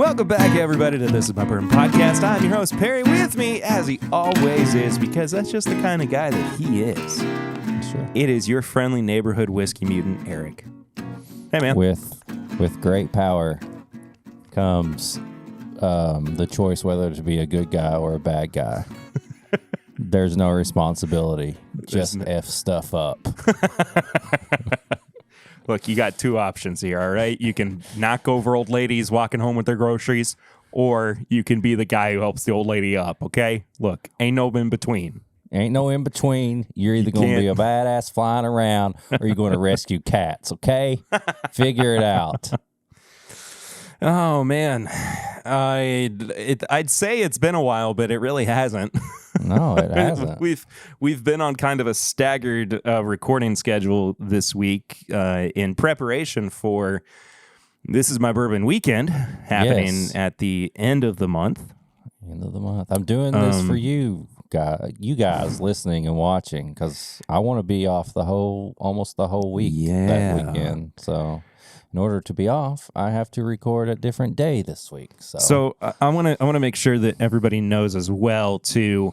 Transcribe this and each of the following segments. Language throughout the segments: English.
Welcome back, everybody, to This Is My Bourbon Podcast. I'm your host, Perry. With me, as he always is, because that's just the kind of guy that he is. Sure. It is your friendly neighborhood whiskey mutant, Eric. Hey, man. With great power comes the choice whether to be a good guy or a bad guy. There's no responsibility. Just F stuff up. Look, you got two options here, all right? You can knock over old ladies walking home with their groceries, or you can be the guy who helps the old lady up, okay? Look, ain't no in between. Ain't no in between. You're either going to be a badass flying around or you're going to rescue cats, okay? Figure it out. Oh, man. I'd say it's been a while, but it really hasn't. No, it hasn't. We've been on kind of a staggered recording schedule this week in preparation for This Is My Bourbon Weekend happening at the end of the month. End of the month. I'm doing this for you guys listening and watching, because I want to be off almost the whole week that weekend. So in order to be off, I have to record a different day this week. So I want to make sure that everybody knows as well too.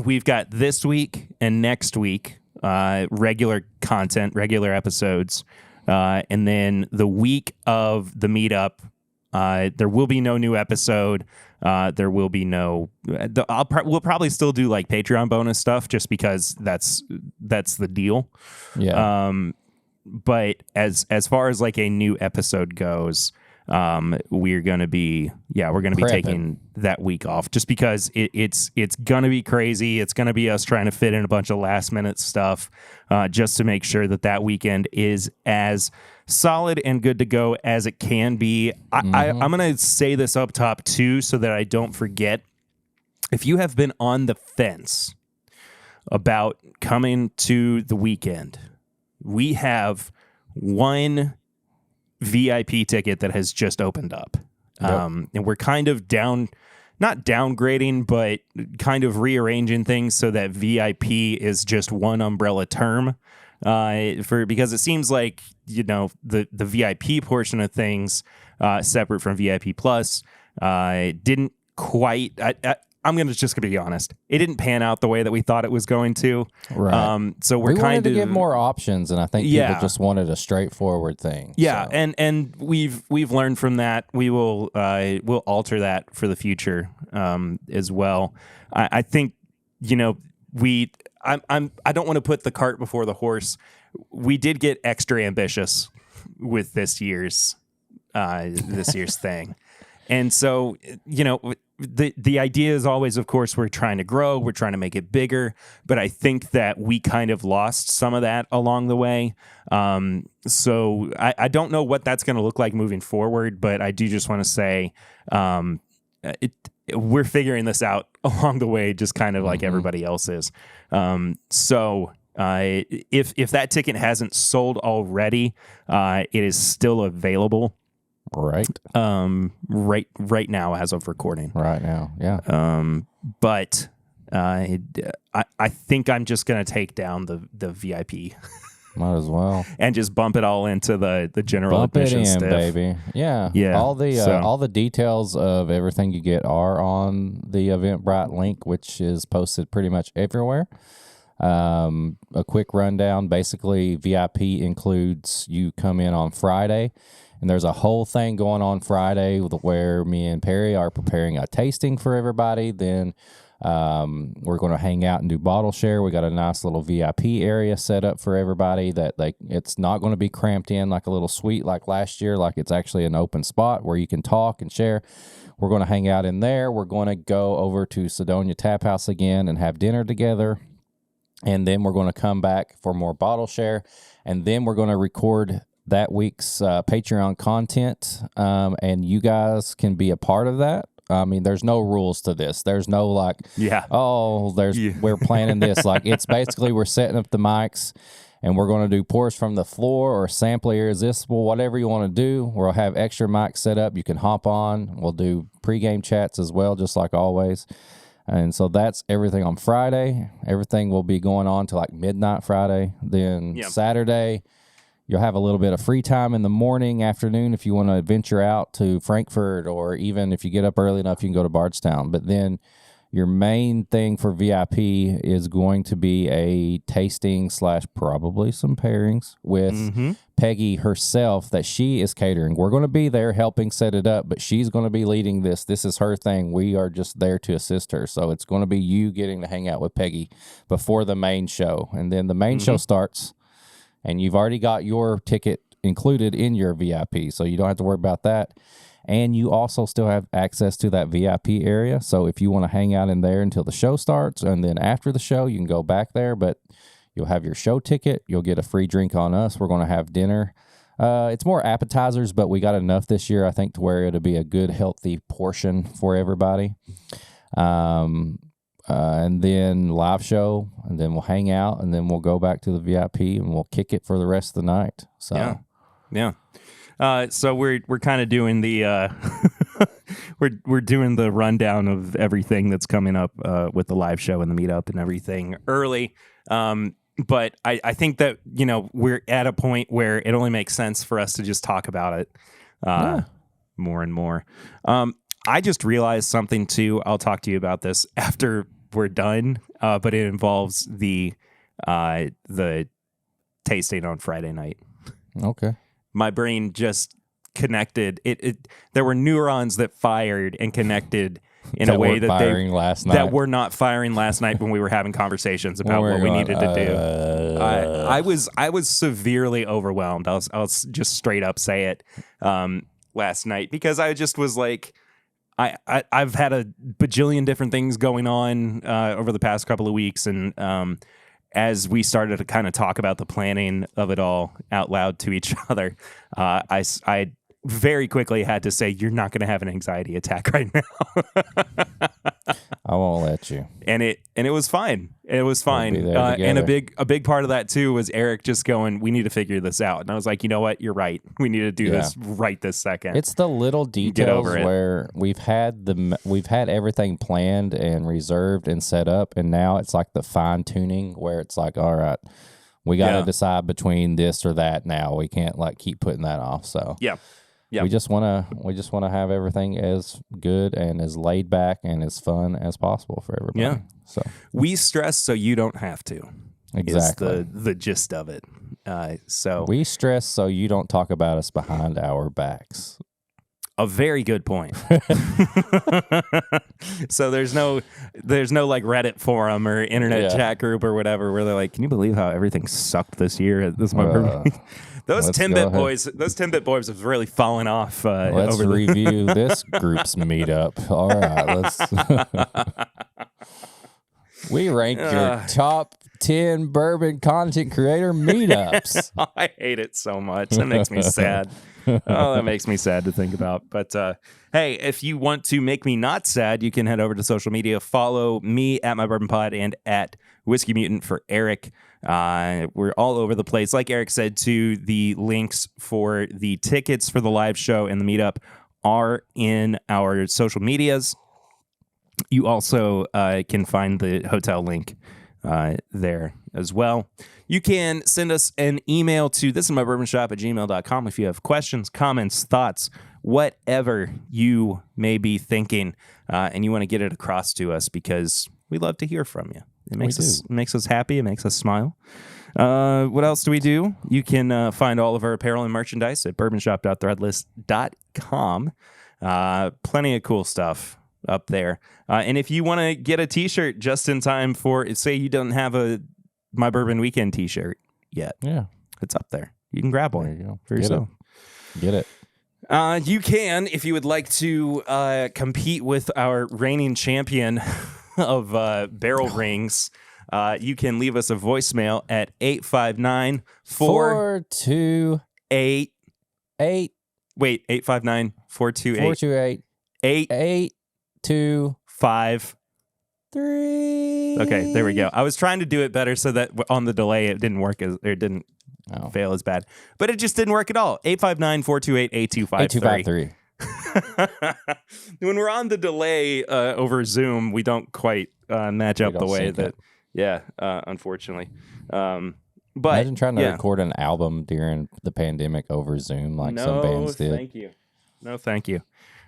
We've got this week and next week regular content, regular episodes, and then the week of the meetup, there will be no new episode. There will be no. We'll probably still do like Patreon bonus stuff, just because that's the deal. Yeah. But as far as like a new episode goes, we're gonna be taking that week off, just because it's gonna be crazy. It's gonna be us trying to fit in a bunch of last minute stuff, just to make sure that weekend is as solid and good to go as it can be. I'm gonna say this up top too, so that I don't forget. If you have been on the fence about coming to the weekend, we have one VIP ticket that has just opened up. Yep. And we're kind of not downgrading, but kind of rearranging things so that VIP is just one umbrella term. Because it seems like, the VIP portion of things, separate from VIP Plus, didn't quite. I'm just gonna be honest. It didn't pan out the way that we thought it was going to. Right. So we wanted to give more options, and I think people just wanted a straightforward thing. Yeah, so. and we've learned from that. We'll alter that for the future as well. I think I don't want to put the cart before the horse. We did get extra ambitious with this year's thing, and so The idea is always, of course, we're trying to grow, we're trying to make it bigger, but I think that we kind of lost some of that along the way. So I don't know what that's going to look like moving forward, but I do just want to say we're figuring this out along the way, just kind of like everybody else is. So if that ticket hasn't sold already, it is still available. Right. Right now, as of recording. Right now, yeah. But I think I'm just gonna take down the VIP. Might as well. And just bump it all into the general admission stuff, baby. Yeah. All the details of everything you get are on the Eventbrite link, which is posted pretty much everywhere. A quick rundown. Basically, VIP includes you come in on Friday. And there's a whole thing going on Friday where me and Perry are preparing a tasting for everybody. Then we're going to hang out and do bottle share. We got a nice little VIP area set up for everybody that it's not going to be cramped in like a little suite like last year. Like, it's actually an open spot where you can talk and share. We're going to hang out in there. We're going to go over to Sedonia Tap House again and have dinner together. And then we're going to come back for more bottle share. And then we're going to record that week's Patreon content, and you guys can be a part of that. I mean, there's no rules to this. There's no we're planning this. Like, it's basically we're setting up the mics, and we're going to do pours from the floor or sample irresistible, whatever you want to do. We'll have extra mics set up. You can hop on. We'll do pregame chats as well, just like always. And so that's everything on Friday. Everything will be going on to like midnight Friday. Then Saturday, You'll have a little bit of free time in the morning, afternoon, if you want to venture out to Frankfurt, or even if you get up early enough, you can go to Bardstown. But then your main thing for VIP is going to be a tasting / probably some pairings with Peggy herself that she is catering. We're going to be there helping set it up, but she's going to be leading this. This is her thing. We are just there to assist her. So it's going to be you getting to hang out with Peggy before the main show. And then the main show starts, and you've already got your ticket included in your VIP, so you don't have to worry about that. And you also still have access to that VIP area. So if you want to hang out in there until the show starts, and then after the show, you can go back there, but you'll have your show ticket. You'll get a free drink on us. We're going to have dinner. It's more appetizers, but we got enough this year, I think, to where it'll be a good, healthy portion for everybody. And then live show, and then we'll hang out, and then we'll go back to the VIP, and we'll kick it for the rest of the night. So yeah. So we're kind of doing the we're doing the rundown of everything that's coming up with the live show and the meetup and everything early. But I think that, we're at a point where it only makes sense for us to just talk about it more and more. I just realized something too. I'll talk to you about this after we're done, but it involves the tasting on Friday night. Okay. My brain just connected. There were neurons that fired and connected in a way that were not firing last night when we were having conversations about what we needed to do. I was severely overwhelmed. I'll just straight up say it last night, because I just was like, I've had a bajillion different things going on over the past couple of weeks, and as we started to kind of talk about the planning of it all out loud to each other, I very quickly had to say, you're not going to have an anxiety attack right now. I won't let you. And it was fine. It was fine. And a big part of that too was Eric just going, we need to figure this out. And I was like, you know what? You're right. We need to do this right this second. It's the little details where we've had everything planned and reserved and set up, and now it's like the fine tuning where it's like, all right, we got to decide between this or that now. We can't keep putting that off. So we just want to have everything as good and as laid back and as fun as possible for everybody. Yeah. So we stress so you don't have to. Exactly. Is the gist of it. So we stress so you don't talk about us behind our backs. A very good point. So there's no Reddit forum or internet chat group or whatever where they're like, can you believe how everything sucked this year? Those 10-bit boys have really fallen off. Let's review this group's meetup. All right, we ranked your top 10 bourbon content creator meetups. I hate it so much. That makes me sad. That makes me sad to think about. But hey, if you want to make me not sad, you can head over to social media. Follow me at My Bourbon Pod and at Whiskey Mutant for Eric. We're all over the place. Like Eric said, too, the links for the tickets for the live show and the meetup are in our social medias. You also can find the hotel link there as well. You can send us an email to thisinmybourbonshop@gmail.com if you have questions, comments, thoughts, whatever you may be thinking, and you want to get it across to us, because we love to hear from you. It makes us happy. It makes us smile. What else do we do? You can find all of our apparel and merchandise at bourbonshop.threadless.com. Plenty of cool stuff up there. And if you want to get a t-shirt just in time for, say you don't have a My Bourbon Weekend t-shirt yet. Yeah. It's up there. You can grab one. There you go. For yourself. Get it. You can, if you would like to compete with our reigning champion of barrel rings, you can leave us a voicemail at 859-428. Wait, 859-428. 825. 3. Okay, there we go. I was trying to do it better so that on the delay it didn't work it didn't fail as bad. But it just didn't work at all. 859-428-8253. When we're on the delay over Zoom, we don't quite match up the way that unfortunately. But imagine trying to record an album during the pandemic over Zoom like some bands did. Thank you. No, thank you.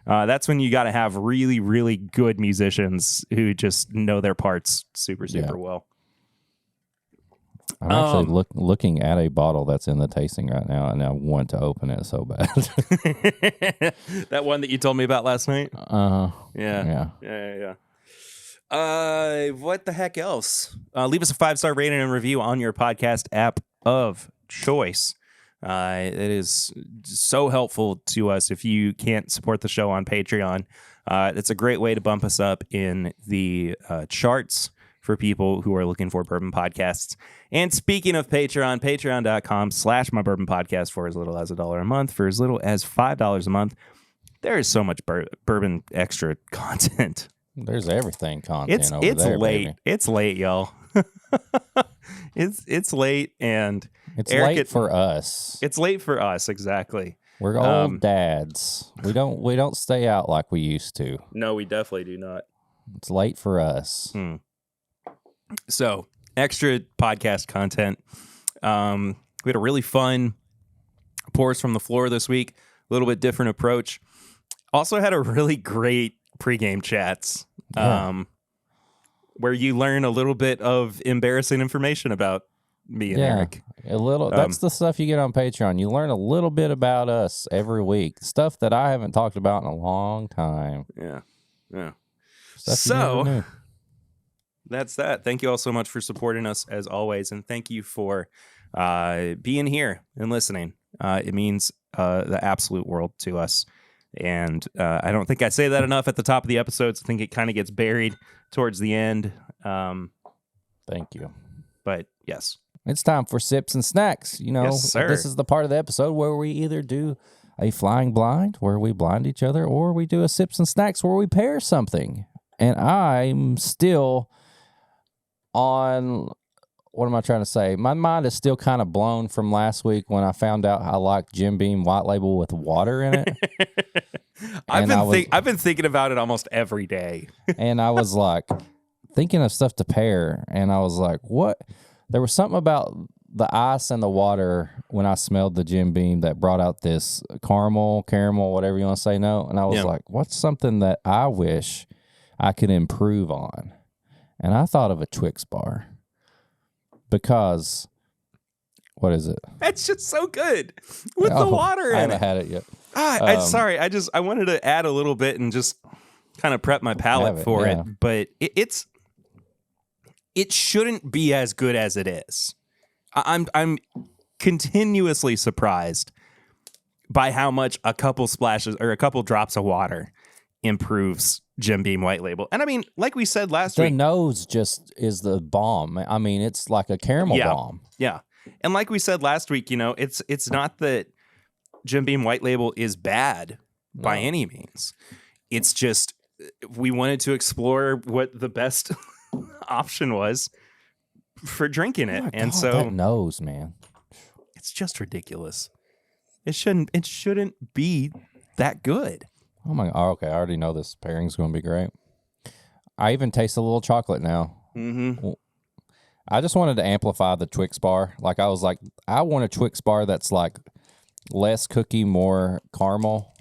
That's when you got to have really, really good musicians who just know their parts super well. I'm actually looking at a bottle that's in the tasting right now, and I want to open it so bad. That one that you told me about last night? Yeah. What the heck else? Leave us a 5-star rating and review on your podcast app of choice. It is so helpful to us. If you can't support the show on Patreon, it's a great way to bump us up in the charts for people who are looking for bourbon podcasts. And speaking of Patreon, patreon.com/mybourbonpodcast for as little as $1 a month, for as little as $5 a month. There is so much bourbon extra content. There's everything content over it's there. Late. Baby. It's late, y'all. It's late, and it's late for us. It's late for us, exactly. We're old dads. We don't stay out like we used to. No, we definitely do not. It's late for us. So, extra podcast content. We had a really fun Pours from the Floor this week. A little bit different approach. Also had a really great pregame chats where you learn a little bit of embarrassing information about me and Eric. A little. That's the stuff you get on Patreon. You learn a little bit about us every week. Stuff that I haven't talked about in a long time. Yeah. Stuff you never knew. That's that. Thank you all so much for supporting us as always, and thank you for being here and listening. It means the absolute world to us. And I don't think I say that enough at the top of the episodes. I think it kind of gets buried towards the end. Thank you. But yes. It's time for Sips and Snacks. Yes, sir. This is the part of the episode where we either do a flying blind, where we blind each other, or we do a Sips and Snacks where we pair something. And I'm still on... What am I trying to say? My mind is still kind of blown from last week when I found out I like Jim Beam White Label with water in it. I've been thinking about it almost every day. And I was like thinking of stuff to pair, and I was like, what? There was something about the ice and the water when I smelled the Jim Beam that brought out this caramel, whatever you want to say. No, and I was like, what's something that I wish I could improve on? And I thought of a Twix bar. Because, what is it? It's just so good with the water in it. I haven't had it yet. Sorry. I wanted to add a little bit and just kind of prep my palate for it. But it shouldn't be as good as it is. I'm continuously surprised by how much a couple splashes or a couple drops of water improves Jim Beam White Label. And I mean, like we said last week, the nose just is the bomb. I mean, it's like a caramel bomb. Yeah. And like we said last week, it's not that Jim Beam White Label is bad by any means. It's just we wanted to explore what the best option was for drinking it. And so that nose, man. It's just ridiculous. It shouldn't be that good. Oh my! Okay, I already know this pairing's going to be great. I even taste a little chocolate now. Mm-hmm. I just wanted to amplify the Twix bar. Like I was like, I want a Twix bar that's like less cookie, more caramel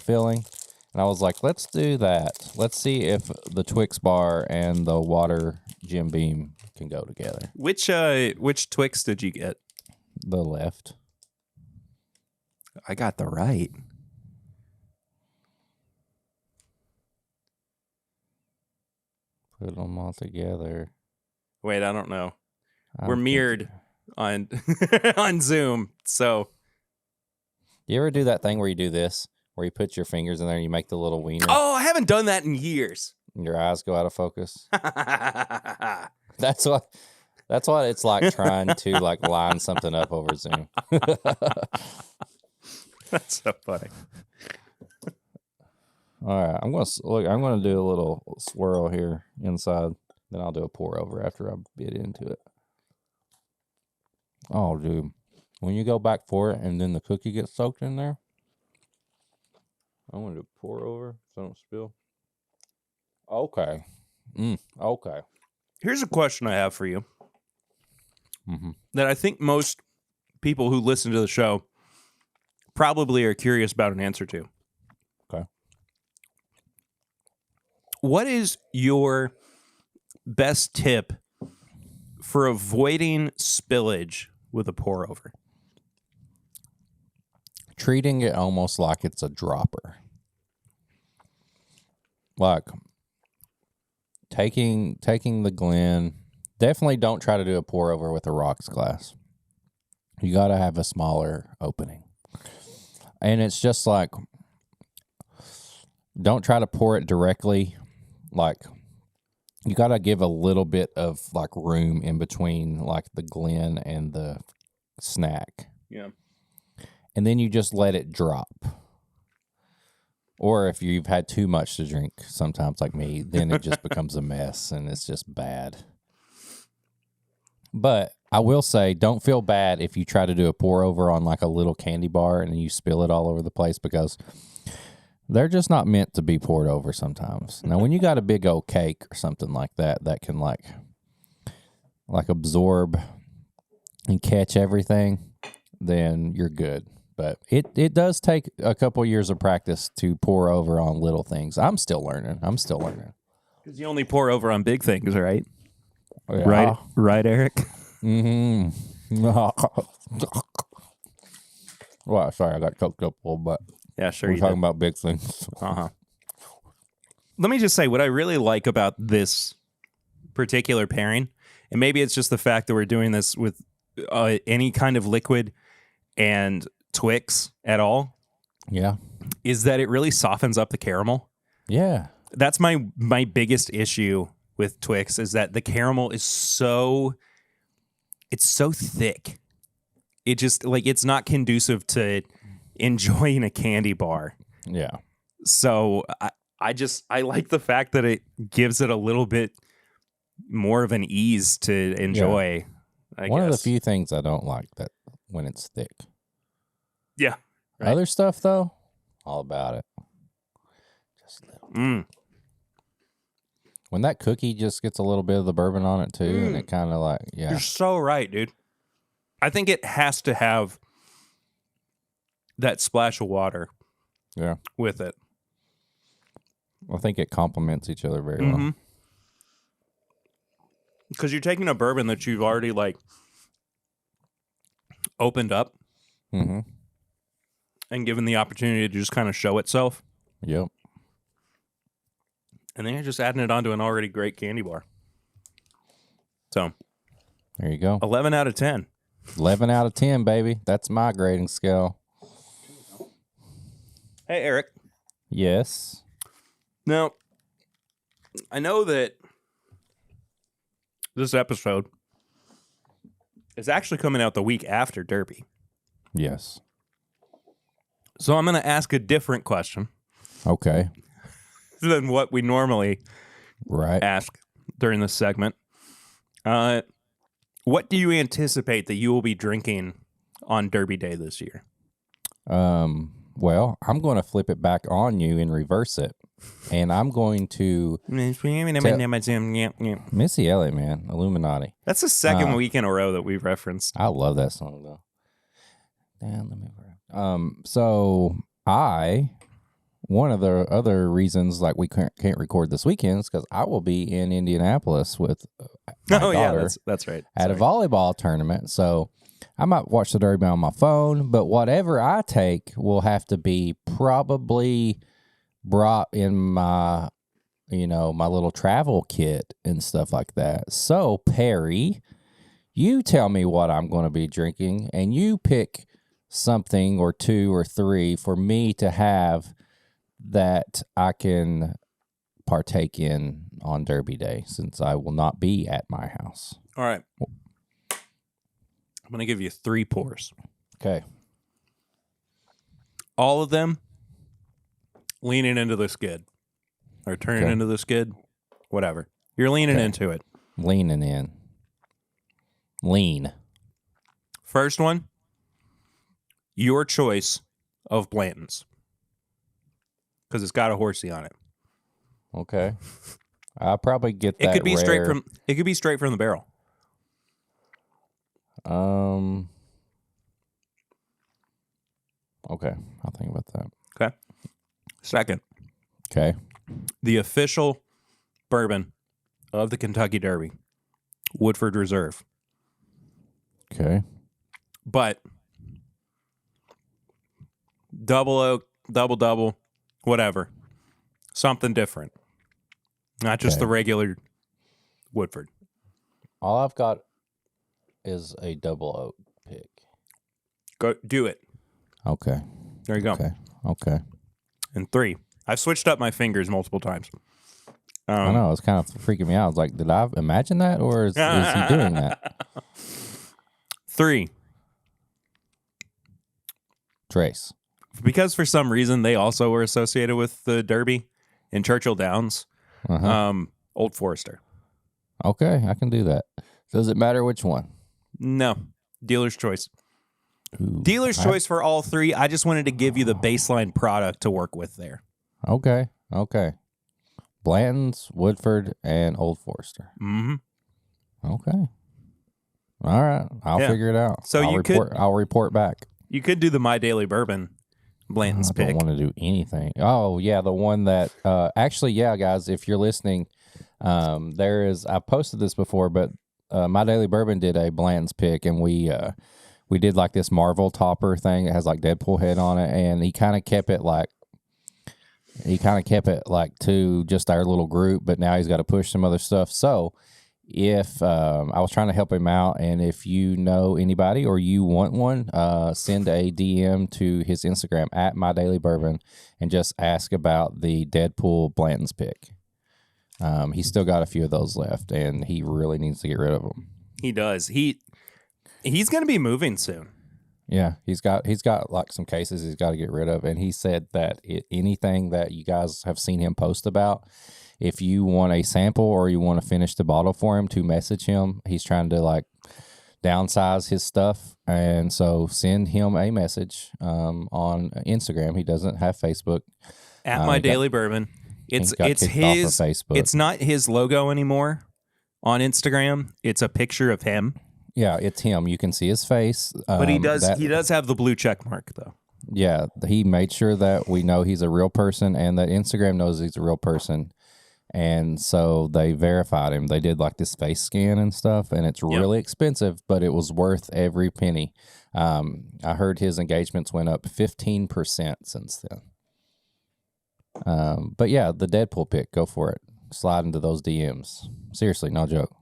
filling. And I was like, let's do that. Let's see if the Twix bar and the water Jim Beam can go together. Which Twix did you get? The left. I got the right. Put them all together. Wait, I don't know. We're mirrored on on Zoom. So, you ever do that thing where you do this, where you put your fingers in there and you make the little wiener? Oh, I haven't done that in years. And your eyes go out of focus. That's what it's like trying to like line something up over Zoom. That's so funny. All right, I'm gonna do a little swirl here inside. Then I'll do a pour over after I bit into it. Oh, dude, when you go back for it and then the cookie gets soaked in there, I'm gonna do a pour over so I don't spill. Okay. Okay. Here's a question I have for you. that I think most people who listen to the show probably are curious about an answer to. Okay. What is your best tip for avoiding spillage with a pour over? Treating it almost like it's a dropper. Like taking the Glen. Definitely don't try to do a pour over with a rocks glass. You got to have a smaller opening. And it's just like, don't try to pour it directly. Like, you got to give a little bit of like room in between like the Glen and the snack. Yeah. And then you just let it drop. Or if you've had too much to drink, sometimes like me, then it just becomes a mess and it's just bad. But I will say, don't feel bad if you try to do a pour over on like a little candy bar and you spill it all over the place, because they're just not meant to be poured over sometimes. Now, when you got a big old cake or something like that, that can like absorb and catch everything, then you're good. But it does take a couple years of practice to pour over on little things. I'm still learning. Because you only pour over on big things, right? Yeah. Right, Eric? Mm-hmm. Well, sorry, I got choked up a little bit. Yeah, sure. We're talking about big things. Uh-huh. Let me just say what I really like about this particular pairing, and maybe it's just the fact that we're doing this with any kind of liquid and Twix at all. Yeah. Is that it really softens up the caramel. Yeah. That's my biggest issue with Twix, is that the caramel is so thick. It just like, it's not conducive to enjoying a candy bar. Yeah. So I like the fact that it gives it a little bit more of an ease to enjoy. Yeah. One of the few things I don't like that when it's thick. Yeah. Right. Other stuff though, all about it. Just a little. When that cookie just gets a little bit of the bourbon on it too, and it kind of like, yeah. You're so right, dude. I think it has to have that splash of water. Yeah. With it. I think it complements each other very well. Because you're taking a bourbon that you've already like opened up and given the opportunity to just kind of show itself. Yep. And then you're just adding it onto an already great candy bar. So there you go. 11 out of 10. 11 out of 10, baby. That's my grading scale. Hey, Eric. Yes. Now, I know that this episode is actually coming out the week after Derby. Yes. So I'm going to ask a different question. Okay. Than what we normally ask during this segment. What do you anticipate that you will be drinking on Derby Day this year? Well, I'm going to flip it back on you and reverse it. And I'm going to Missy Elliott, man, Illuminati. That's the second week in a row that we've referenced. I love that song though. So one of the other reasons like we can't record this weekend is because I will be in Indianapolis with my daughter. That's right. At a volleyball tournament. So I might watch the Derby on my phone, but whatever I take will have to be probably brought in my, my little travel kit and stuff like that. So Perry, you tell me what I'm going to be drinking, and you pick something or two or three for me to have that I can partake in on Derby Day, since I will not be at my house. All right. I'm going to give you 3 pours. Okay. All of them leaning into the skid or turning into the skid, whatever. You're leaning into it. Leaning in. Lean. First one, your choice of Blanton's. Because it's got a horsey on it. Okay. I'll probably get that. It could be straight from the barrel. Okay, I'll think about that. Okay. Second. Okay. The official bourbon of the Kentucky Derby, Woodford Reserve. Okay. But double oak, double, whatever. Something different. Not just the regular Woodford. All I've got is a double oak pick. Go do it. Okay. There you go. Okay. And 3. I've switched up my fingers multiple times. I know. It's kind of freaking me out. I was like, did I imagine that, or is he doing that? 3. Trace. Because for some reason they also were associated with the Derby in Churchill Downs. Old Forester. Okay, I can do that. Does it matter which one? No. Dealer's choice. Ooh, Dealer's choice for all 3. I just wanted to give you the baseline product to work with there. Okay. Blanton's, Woodford, and Old Forester. Mm-hmm. Okay. All right. I'll figure it out. So I'll report back. You could do the My Daily Bourbon Blanton's pick. I don't want to do anything. Oh, yeah, the one that actually, yeah, guys, if you're listening, there is, I posted this before, but My Daily Bourbon did a Blanton's pick, and we did like this Marvel topper thing that has like Deadpool head on it, and he kind of kept it like to just our little group, but now he's got to push some other stuff. So if I was trying to help him out, and if you know anybody or you want one, send a DM to his Instagram at My Daily Bourbon and just ask about the Deadpool Blanton's pick. He's still got a few of those left, and he really needs to get rid of them. He does. He's going to be moving soon. Yeah, he's got like some cases he's got to get rid of, and he said that anything that you guys have seen him post about, if you want a sample or you want to finish the bottle for him, to message him. He's trying to like downsize his stuff, and so send him a message on Instagram. He doesn't have Facebook. At My Daily Bourbon. It's his. It's not his logo anymore on Instagram. It's a picture of him. Yeah, it's him. You can see his face. But he does have the blue check mark, though. Yeah, he made sure that we know he's a real person and that Instagram knows he's a real person. And so they verified him. They did like this face scan and stuff, and it's really expensive, but it was worth every penny. I heard his engagements went up 15% since then. But yeah, the Deadpool pick, go for it. Slide into those DMs. Seriously, no joke.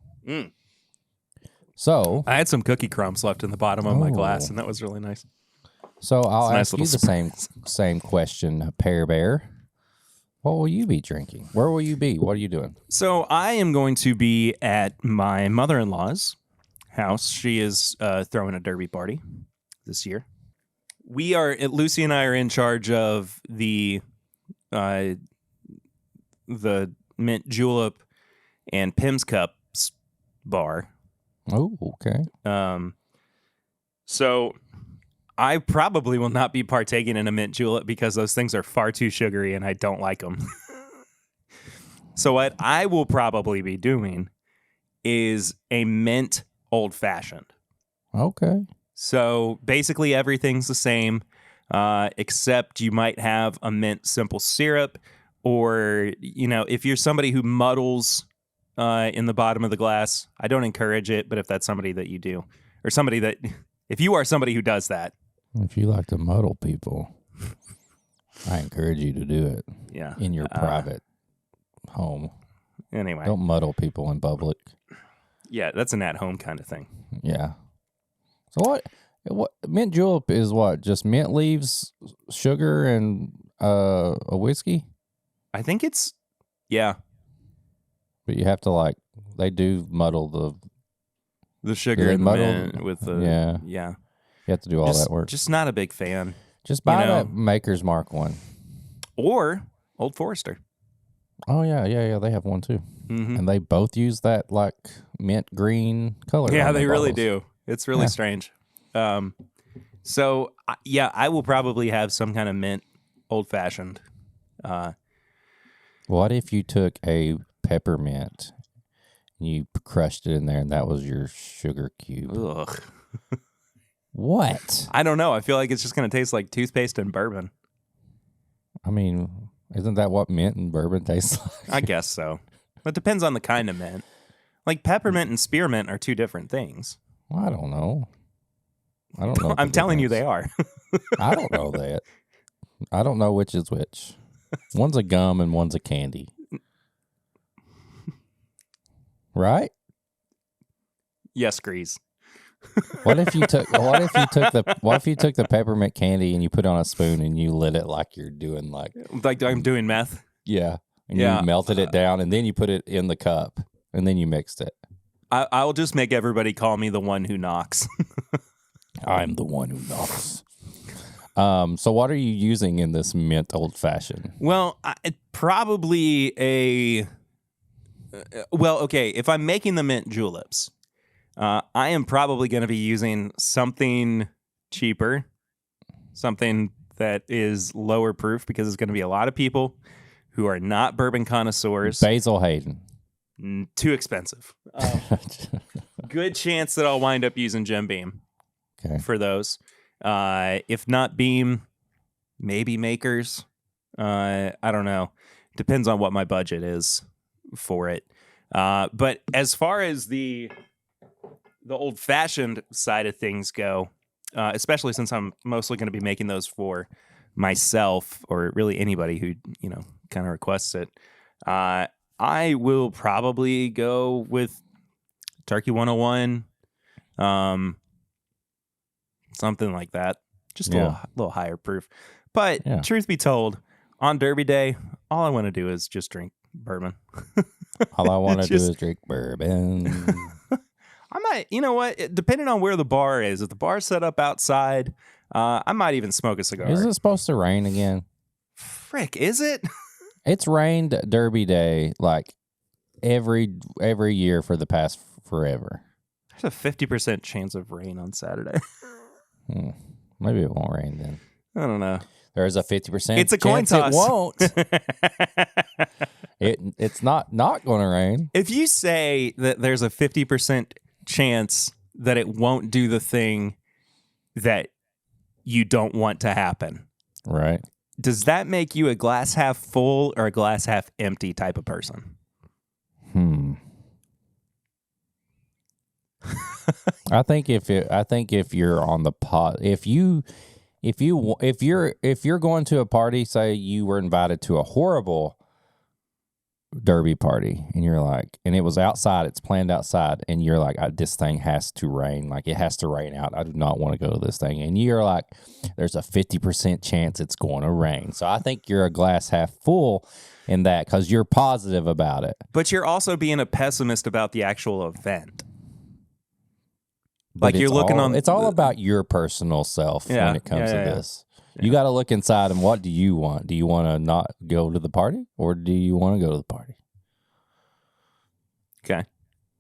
So I had some cookie crumbs left in the bottom of my glass, and that was really nice. So I'll ask you the same question, Pear Bear. What will you be drinking? Where will you be? What are you doing? So I am going to be at my mother-in-law's house. She is throwing a derby party this year. Lucy and I are in charge of the mint julep and Pim's Cups bar. Oh, okay. So I probably will not be partaking in a mint julep because those things are far too sugary and I don't like them. So what I will probably be doing is a mint old fashioned. Okay. So basically everything's the same, except you might have a mint simple syrup, or, if you're somebody who muddles in the bottom of the glass, I don't encourage it, but if that's somebody that you do, or if you are somebody who does that. If you like to muddle people, I encourage you to do it. Yeah. In your private home. Anyway. Don't muddle people in public. Yeah, that's an at-home kind of thing. Yeah. So what mint julep is what? Just mint leaves, sugar, and a whiskey? I think it's, yeah. But you have to they do muddle the sugar and the mint with the, yeah. You have to do all that work. Just not a big fan. Just buy that Maker's Mark one. Or Old Forester. Oh, yeah. They have one too. Mm-hmm. And they both use that mint green color. Yeah, they really do. It's really strange. So, I will probably have some kind of mint old fashioned. What if you took a peppermint and you crushed it in there and that was your sugar cube? Ugh. What? I don't know. I feel like it's just going to taste like toothpaste and bourbon. I mean, isn't that what mint and bourbon tastes like? I guess so. But it depends on the kind of mint. Like peppermint and spearmint are two different things. Well, I don't know. I don't know. I'm telling you they are. I don't know that. I don't know which is which. One's a gum and one's a candy. Right? Yes, Grease. What if you took the peppermint candy and you put it on a spoon and you lit it like you're doing like I'm doing meth? Yeah. And you melted it down and then you put it in the cup and then you mixed it. I'll just make everybody call me the one who knocks. I'm the one who knocks. So what are you using in this mint old fashioned? Well, probably okay, if I'm making the mint juleps, I am probably going to be using something cheaper, something that is lower proof, because it's going to be a lot of people who are not bourbon connoisseurs. Basil Hayden. Too expensive. Good chance that I'll wind up using Jim Beam for those. If not Beam, maybe Makers. I don't know. Depends on what my budget is for it. But as far as the old-fashioned side of things go, especially since I'm mostly going to be making those for myself or really anybody who, kind of requests it, I will probably go with Turkey 101, something like that. Just a little higher proof. But truth be told, on Derby Day, all I want to do is just drink bourbon. All I want to do is drink bourbon. I might, you know what? Depending on where the bar is, if the bar's set up outside, I might even smoke a cigar. Is it supposed to rain again? Frick, is it? It's rained Derby Day like every year for the past forever. There's a 50% chance of rain on Saturday. Maybe it won't rain then. I don't know. There's a 50%. It's a coin toss. It won't. It's not going to rain. If you say that there's a 50% chance that it won't do the thing that you don't want to happen, right? Does that make you a glass half full or a glass half empty type of person? I think if you're on the pot, if you're going to a party, say you were invited to a horrible Derby party and you're like, and it was outside, it's planned outside, and you're like, this thing has to rain, like it has to rain out. I do not want to go to this thing. And you're like, there's a 50% chance it's going to rain. So I think you're a glass half full in that because you're positive about it. But you're also being a pessimist about the actual event. But like you're looking on. It's all about your personal self when it comes to this. Yeah. You got to look inside and what do you want? Do you want to not go to the party or do you want to go to the party? Okay.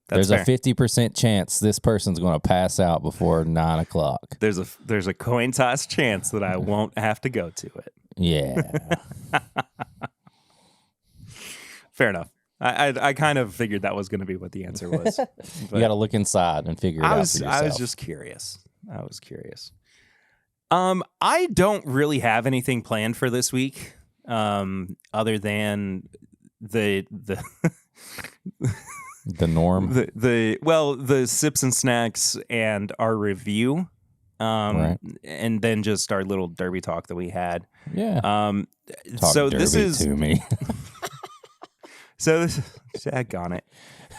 There's a 50% chance this person's going to pass out before 9 o'clock. There's a coin toss chance that I won't have to go to it. Yeah. Fair enough. I kind of figured that was going to be what the answer was. You got to look inside and figure it out for yourself. I was just curious. I don't really have anything planned for this week, other than the norm. The sips and snacks and our review, right. And then just our little Derby talk that we had. Yeah. Talk so Derby this is to me. So this, daggone it.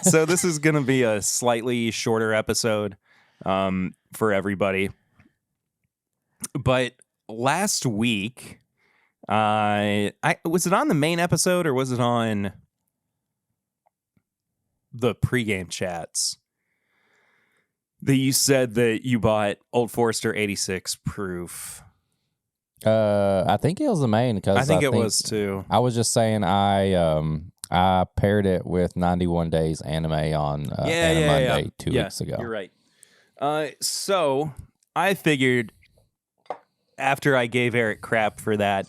So this is going to be a slightly shorter episode for everybody. But last week, was it on the main episode or was it on the pregame chats that you said that you bought Old Forester 86 proof? I think it was the main because I think it was too. I was just saying I paired it with 91 Days Anime on Monday 2 weeks ago. You're right. So I figured after I gave Eric crap for that,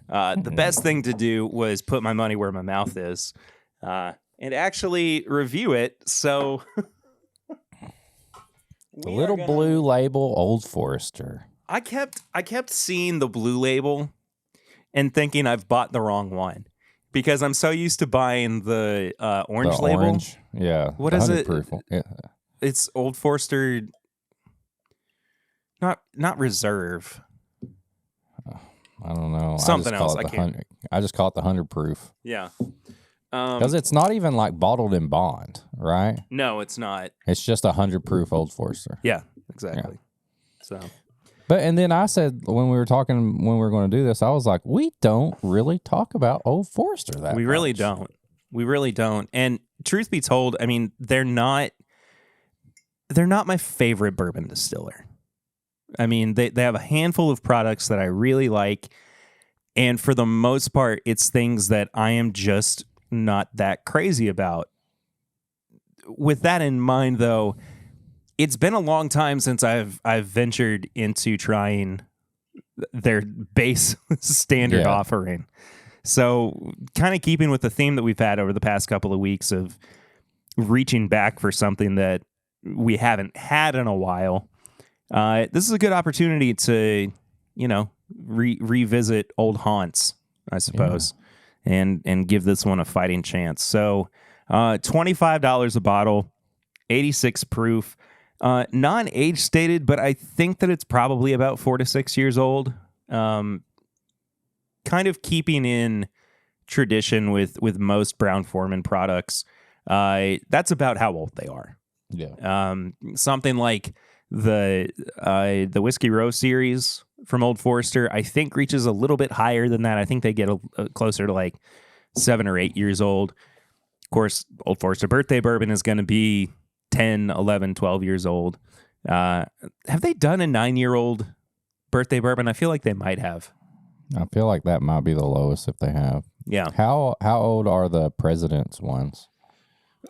the best thing to do was put my money where my mouth is and actually review it. So The little blue label Old Forester. I kept seeing the blue label and thinking I've bought the wrong one because I'm so used to buying the orange label. Orange? Yeah. What is it? Proof. Yeah. It's Old Forester. Not Reserve. I don't know. Something else. I just call it the 100 proof. Yeah. Because it's not even like bottled in bond, right? No, it's not. It's just 100 proof Old Forester. Yeah, exactly. Yeah. So. And then I said when we were going to do this, I was like, we don't really talk about Old Forester that much. We really don't. We really don't. And truth be told, I mean, they're not my favorite bourbon distiller. I mean, they have a handful of products that I really like. And for the most part, it's things that I am just not that crazy about. With that in mind, though, it's been a long time since I've ventured into trying their base standard offering. So kind of keeping with the theme that we've had over the past couple of weeks of reaching back for something that we haven't had in a while. This is a good opportunity to, revisit old haunts, I suppose, and give this one a fighting chance. So, $25 a bottle, 86 proof, non-age stated, but I think that it's probably about 4 to 6 years old. Kind of keeping in tradition with most Brown-Forman products. That's about how old they are. Yeah. Something like the Whiskey Row series from Old Forester, I think reaches a little bit higher than that. I think they get closer to like 7 or 8 years old. Of course, Old Forester Birthday Bourbon is going to be 10, 11, 12 years old. Have they done a 9-year-old birthday bourbon? I feel like they might have. I feel like that might be the lowest if they have. Yeah. How old are the President's ones?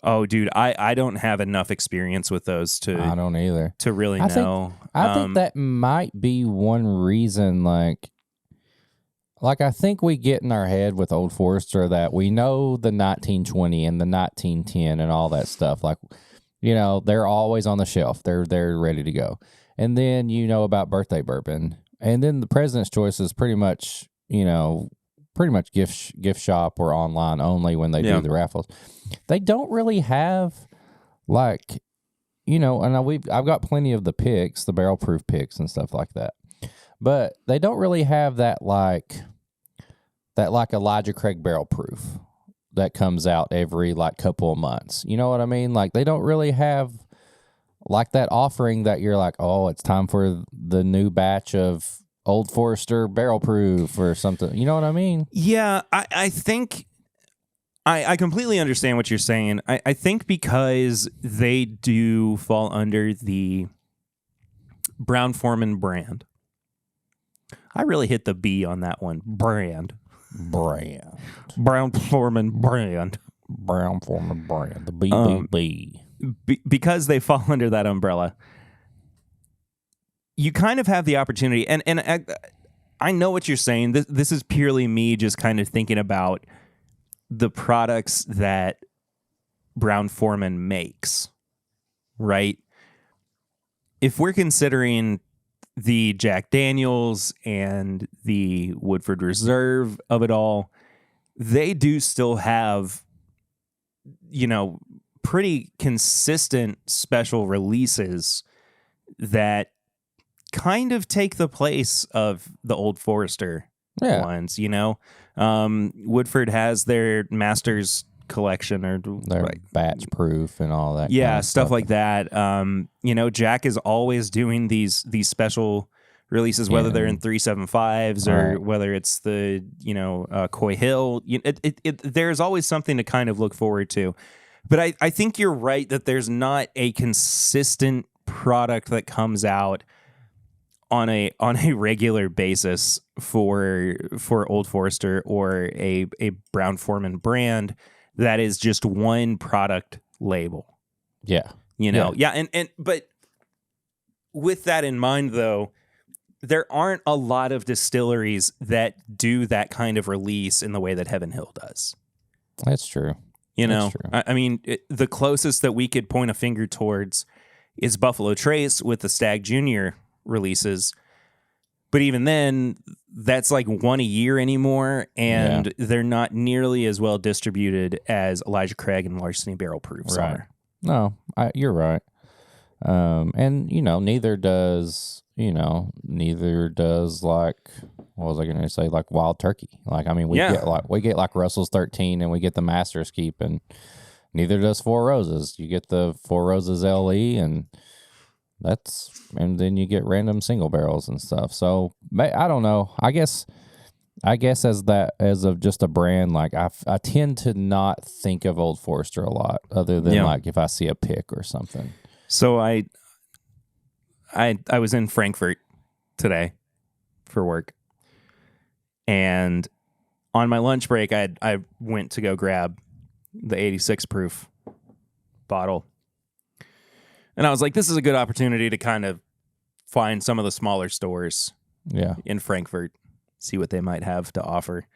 Oh, dude, I don't have enough experience with those I don't either. To really know. I think that might be one reason, like I think we get in our head with Old Forester that we know the 1920 and the 1910 and all that stuff. Like, they're always on the shelf. They're ready to go. And then you know about birthday bourbon. And then the President's Choice is pretty much gift shop or online only when they do the raffles. They don't really have and I've got plenty of the picks, the barrel proof picks and stuff like that. But they don't really have that Elijah Craig barrel proof that comes out every couple of months. You know what I mean? Like they don't really have that offering that you're like, oh, it's time for the new batch of Old Forester barrel proof or something. You know what I mean? Yeah, I think I completely understand what you're saying. I think because they do fall under the Brown-Forman brand. I really hit the B on that one. Brand. Brown-Forman brand. Brown-Forman brand. The BBB. Because they fall under that umbrella. You kind of have the opportunity, and I know what you're saying. This is purely me just kind of thinking about the products that Brown-Forman makes, right? If we're considering the Jack Daniels and the Woodford Reserve of it all, they do still have, pretty consistent special releases that kind of take the place of the Old Forester ones, Woodford has their Masters collection or their batch proof and all that. Yeah, kind of stuff like that. Jack is always doing these special releases, whether they're in 375s or whether it's the, Coy Hill. There's always something to kind of look forward to. But I think you're right that there's not a consistent product that comes out on a regular basis for Old Forester or a Brown-Forman brand that is just one product label. Yeah. But with that in mind though, there aren't a lot of distilleries that do that kind of release in the way that Heaven Hill does. That's true. I mean, the closest that we could point a finger towards is Buffalo Trace with the Stag Junior releases. But even then, that's like one a year anymore, and they're not nearly as well distributed as Elijah Craig and Larceny Barrel Proofs are. No, you're right. And neither does like, what was I going to say? Like Wild Turkey. Like, I mean, we get like Russell's 13, and we get the Master's Keep, and neither does Four Roses. You get the Four Roses LE, and then you get random single barrels and stuff. So I don't know. I guess as of just a brand, like I tend to not think of Old Forester a lot, other than like if I see a pick or something. So I was in Frankfurt today for work, and on my lunch break, I went to go grab the 86 proof bottle. And I was like, this is a good opportunity to kind of find some of the smaller stores in Frankfurt, see what they might have to offer.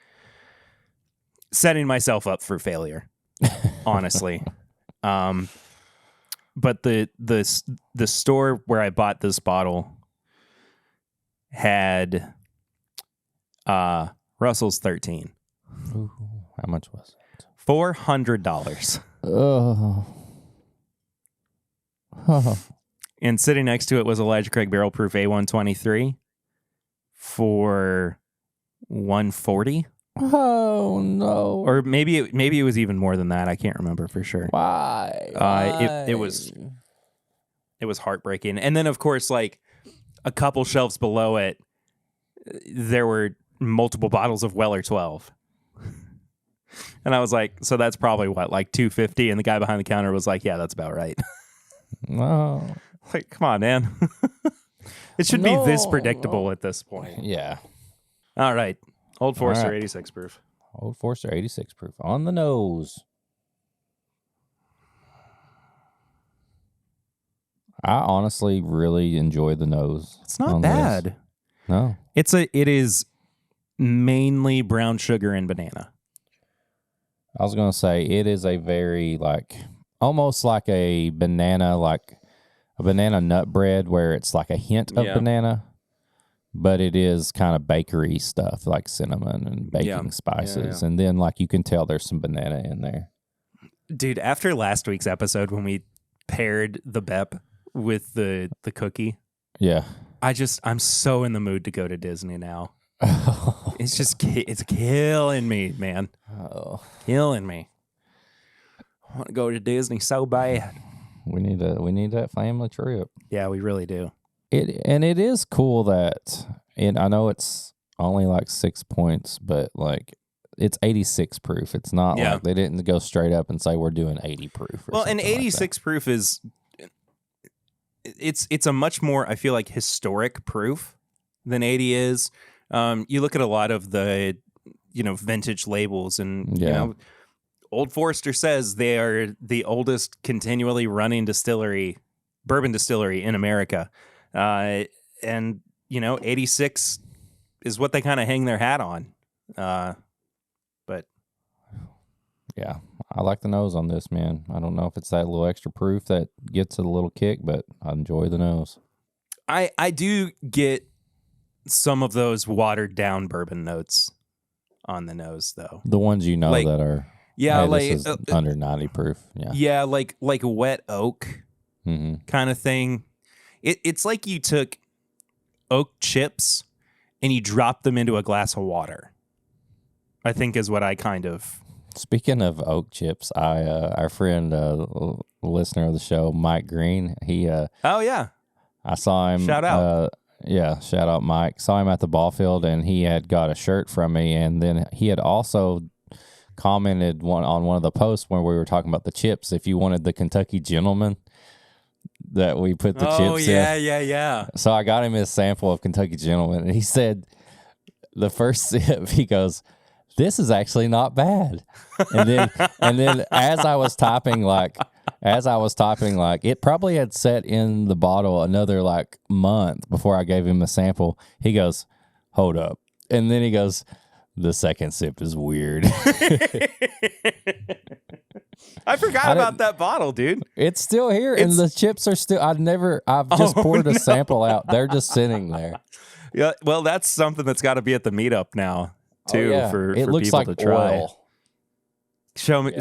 Setting myself up for failure, honestly. But the store where I bought this bottle had Russell's 13. Ooh, how much was it? $400. Oh. And sitting next to it was Elijah Craig Barrel Proof A123 for $140. Oh no! Or maybe it was even more than that. I can't remember for sure. Why? It was heartbreaking. And then of course, like a couple shelves below it, there were multiple bottles of Weller 12. And I was like, so that's probably what, like $250? And the guy behind the counter was like, yeah, that's about right. No. Like, come on, man. It should be this predictable at this point. Yeah. All right. Old Forester 86 proof. Old Forester 86 proof. On the nose. I honestly really enjoy the nose. It's not bad. This. No. It is mainly brown sugar and banana. I was going to say it is a very almost like a banana nut bread where it's like a hint of banana, but it is kind of bakery stuff like cinnamon and baking spices. And then you can tell there's some banana in there. Dude, after last week's episode when we paired the Bep with the cookie. Yeah. I'm so in the mood to go to Disney now. It's killing me, man. Killing me. I want to go to Disney so bad. We need that family trip. Yeah, we really do. It is cool that, and I know it's only 6 points, but it's 86 proof. It's not like they didn't go straight up and say we're doing 80 proof. Well, and 86 proof is it's a much more, I feel like, historic proof than 80 is. You look at a lot of the vintage labels, and Old Forester says they are the oldest continually running bourbon distillery in America. And 86 is what they kind of hang their hat on. But yeah, I like the nose on this, man. I don't know if it's that little extra proof that gets it a little kick, but I enjoy the nose. I do get some of those watered down bourbon notes on the nose, though. The ones that are this is under 90 proof. Yeah, like a wet oak kind of thing. It's like you took oak chips and you dropped them into a glass of water, I think is what I kind of... Speaking of oak chips, our friend, listener of the show, Mike Green, he... I saw him... Shout out. Shout out Mike. Saw him at the ball field, and he had got a shirt from me, and then he had also commented on one of the posts where we were talking about the chips, if you wanted the Kentucky Gentleman that we put the chips in. Yeah. So I got him his sample of Kentucky Gentleman, and he said the first sip, he goes, "This is actually not bad." And then as I was typing, it probably had set in the bottle another month before I gave him a sample. He goes, "Hold up." And then he goes, "The second sip is weird." I forgot about that bottle, dude. It's still here, and the chips are still. I've just poured a sample out. They're just sitting there. Yeah, well, that's something that's got to be at the meetup now too. For it looks people like to try. oil. Show me.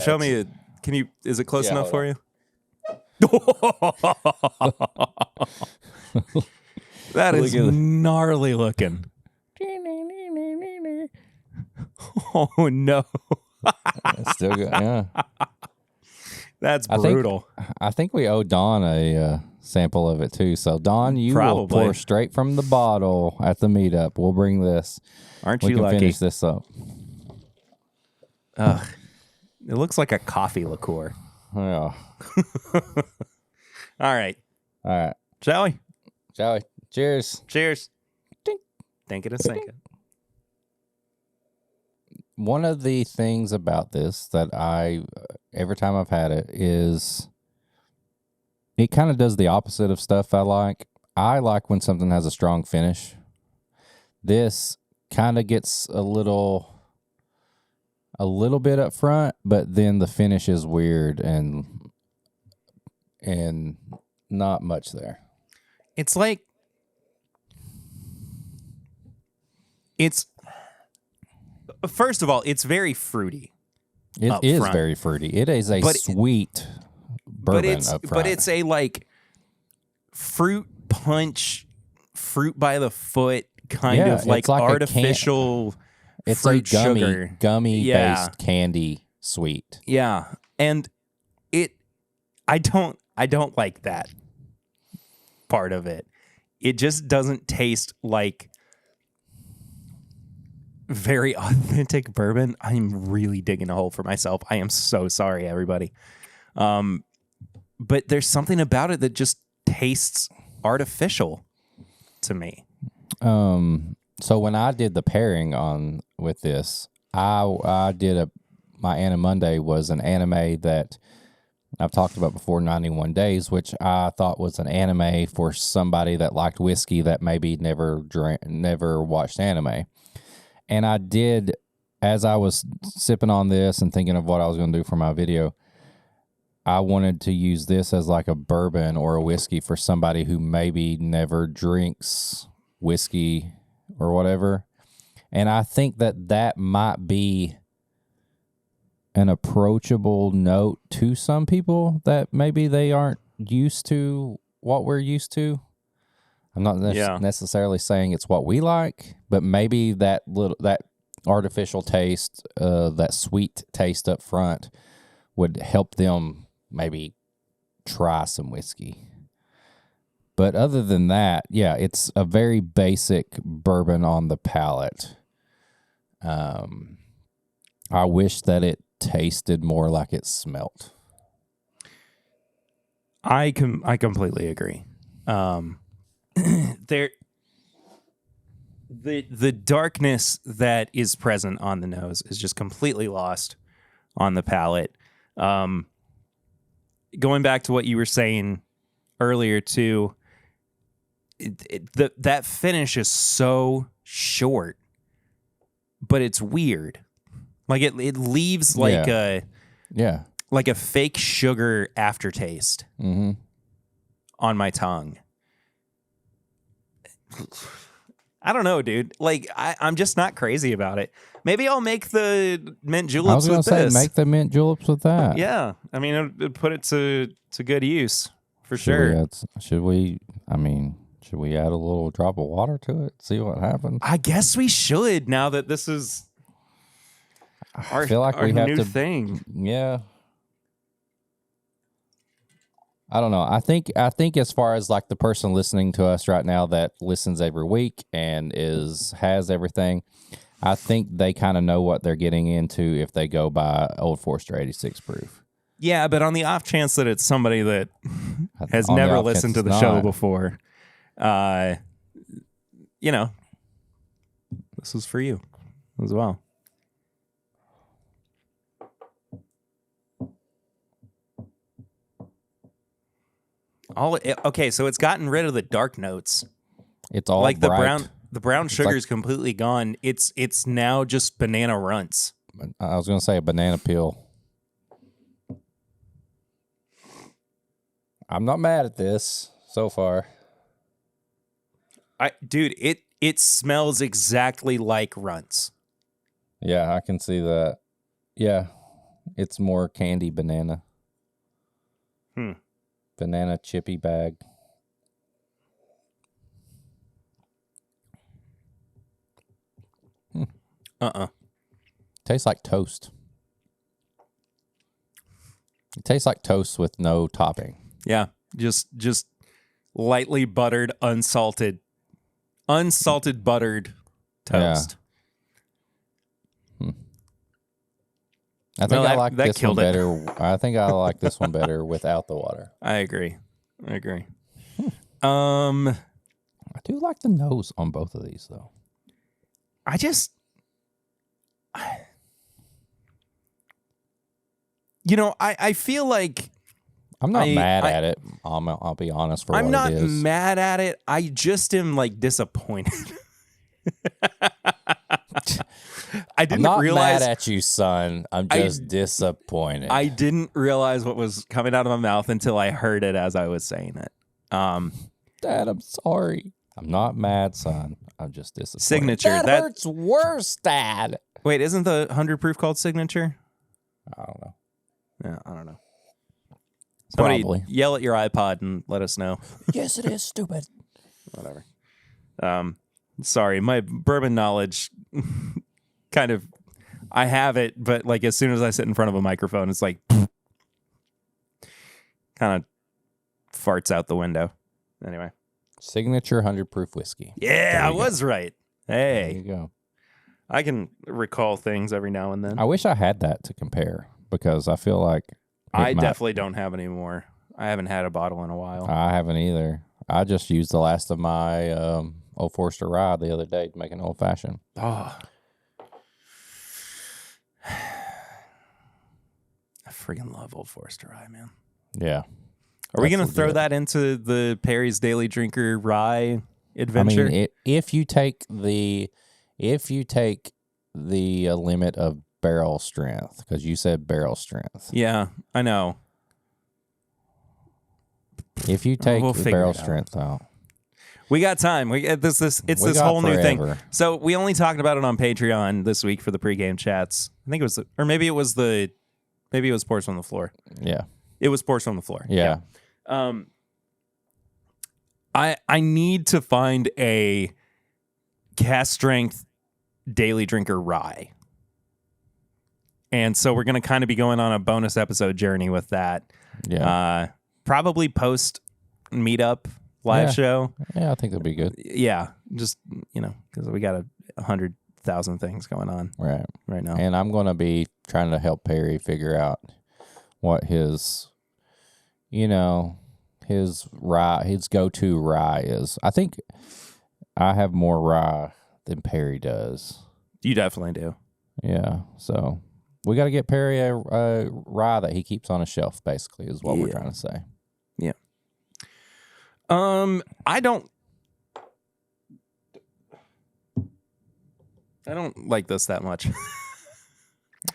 Can you? Is it close enough for you? That is gnarly looking. Oh no! It's still good. Yeah, that's brutal. I think we owe Don a sample of it too. So Don, you will pour straight from the bottle at the meetup. We'll bring this. Aren't you lucky? We can finish this up. Ugh. It looks like a coffee liqueur. Yeah. All right. Shall we? Cheers. Dink. Think it and sink it. One of the things about this that every time I've had it is it kind of does the opposite of stuff I like. I like when something has a strong finish. This kind of gets a little bit up front, but then the finish is weird and not much there. It's like first of all, it's very fruity. It is front. Very fruity. It is a sweet bourbon up front. But it's a like fruit punch, fruit by the foot kind of like artificial it's fruit a sugar. Gummy based candy sweet. Yeah. And I don't like that part of it. It just doesn't taste like very authentic bourbon. I'm really digging a hole for myself. I am so sorry, everybody. But there's something about it that just tastes artificial to me. So when I did the pairing with this, I did my Anna Monday was an anime that I've talked about before, 91 Days, which I thought was an anime for somebody that liked whiskey that maybe never watched anime. And I did, as I was sipping on this and thinking of what I was going to do for my video, I wanted to use this as like a bourbon or a whiskey for somebody who maybe never drinks whiskey or whatever. And I think that might be an approachable note to some people that maybe they aren't used to what we're used to. I'm not necessarily saying it's what we like, but maybe that artificial taste, that sweet taste up front would help them maybe try some whiskey. But other than that, yeah, it's a very basic bourbon on the palate. I wish that it tasted more like it smelt. I completely agree. The darkness that is present on the nose is just completely lost on the palate. Going back to what you were saying earlier too, that finish is so short, but it's weird. Like it leaves like a fake sugar aftertaste on my tongue. I don't know, dude. Like I'm just not crazy about it. Maybe I'll make the mint juleps with this. I was going to say, make the mint juleps with that. Yeah. I mean, it'd put it to good use for sure. Should we add a little drop of water to it? See what happens? I guess we should, now that this is I feel like we have new to thing. Yeah. I don't know. I think as far as like the person listening to us right now that listens every week and has everything, I think they kind of know what they're getting into if they go by Old Forester 86 proof. Yeah, but on the off chance that it's somebody that has never listened to the show before, this is for you as well. Okay, so it's gotten rid of the dark notes. It's all like bright. The brown sugar is completely gone. It's now just banana runts. I was going to say a banana peel. I'm not mad at this so far. Dude, it smells exactly like Runts. Yeah, I can see that. Yeah, it's more candy banana. Banana chippy bag. Tastes like toast. It tastes like toast with no topping. Yeah, just lightly buttered, unsalted buttered toast. Yeah. I think I like this one better. I think I like this one better without the water. I agree. I do like the nose on both of these, though. I feel like I'm not mad at it. I'll be honest for what it is. I'm not mad at it. I just am like disappointed. I didn't I'm realize. Not mad at you, son. I'm just disappointed. I didn't realize what was coming out of my mouth until I heard it as I was saying it. Dad, I'm sorry. I'm not mad, son. I'm just disappointed. Signature. That hurts worse, Dad. Wait, isn't the 100 proof called Signature? I don't know. Yeah, I don't know. Somebody Probably. Yell at your iPod and let us know. Yes, it is stupid. Whatever. Sorry, my bourbon knowledge kind of, I have it, but like as soon as I sit in front of a microphone, it's like kind of farts out the window. Anyway. Signature 100 proof whiskey. Yeah, I was right. Hey. There you go. I can recall things every now and then. I wish I had that to compare because I feel like definitely don't have any more. I haven't had a bottle in a while. I haven't either. I just used the last of my Old Forester rye the other day to make an old fashioned. Oh. I freaking love Old Forester rye, man. Yeah. Are we going to throw that into the Perry's Daily Drinker rye adventure? I mean, if you take the limit of barrel strength, because you said barrel strength. Yeah, I know. If you take the barrel strength out. We got time. It's this whole new thing. So we only talked about it on Patreon this week for the pregame chats. I think it was, or maybe it was Sports on the Floor. Yeah. It was Sports on the Floor. Yeah. I need to find a cast strength Daily Drinker rye. And so we're going to kind of be going on a bonus episode journey with that. Yeah. Probably post meetup live show. Yeah, I think that'd be good. Yeah. Just, because we got 100,000 things going on right now. And I'm going to be trying to help Perry figure out what his go-to rye is. I think I have more rye than Perry does. You definitely do. Yeah. So we got to get Perry a rye that he keeps on a shelf, basically, is what we're trying to say. Yeah. I don't like this that much.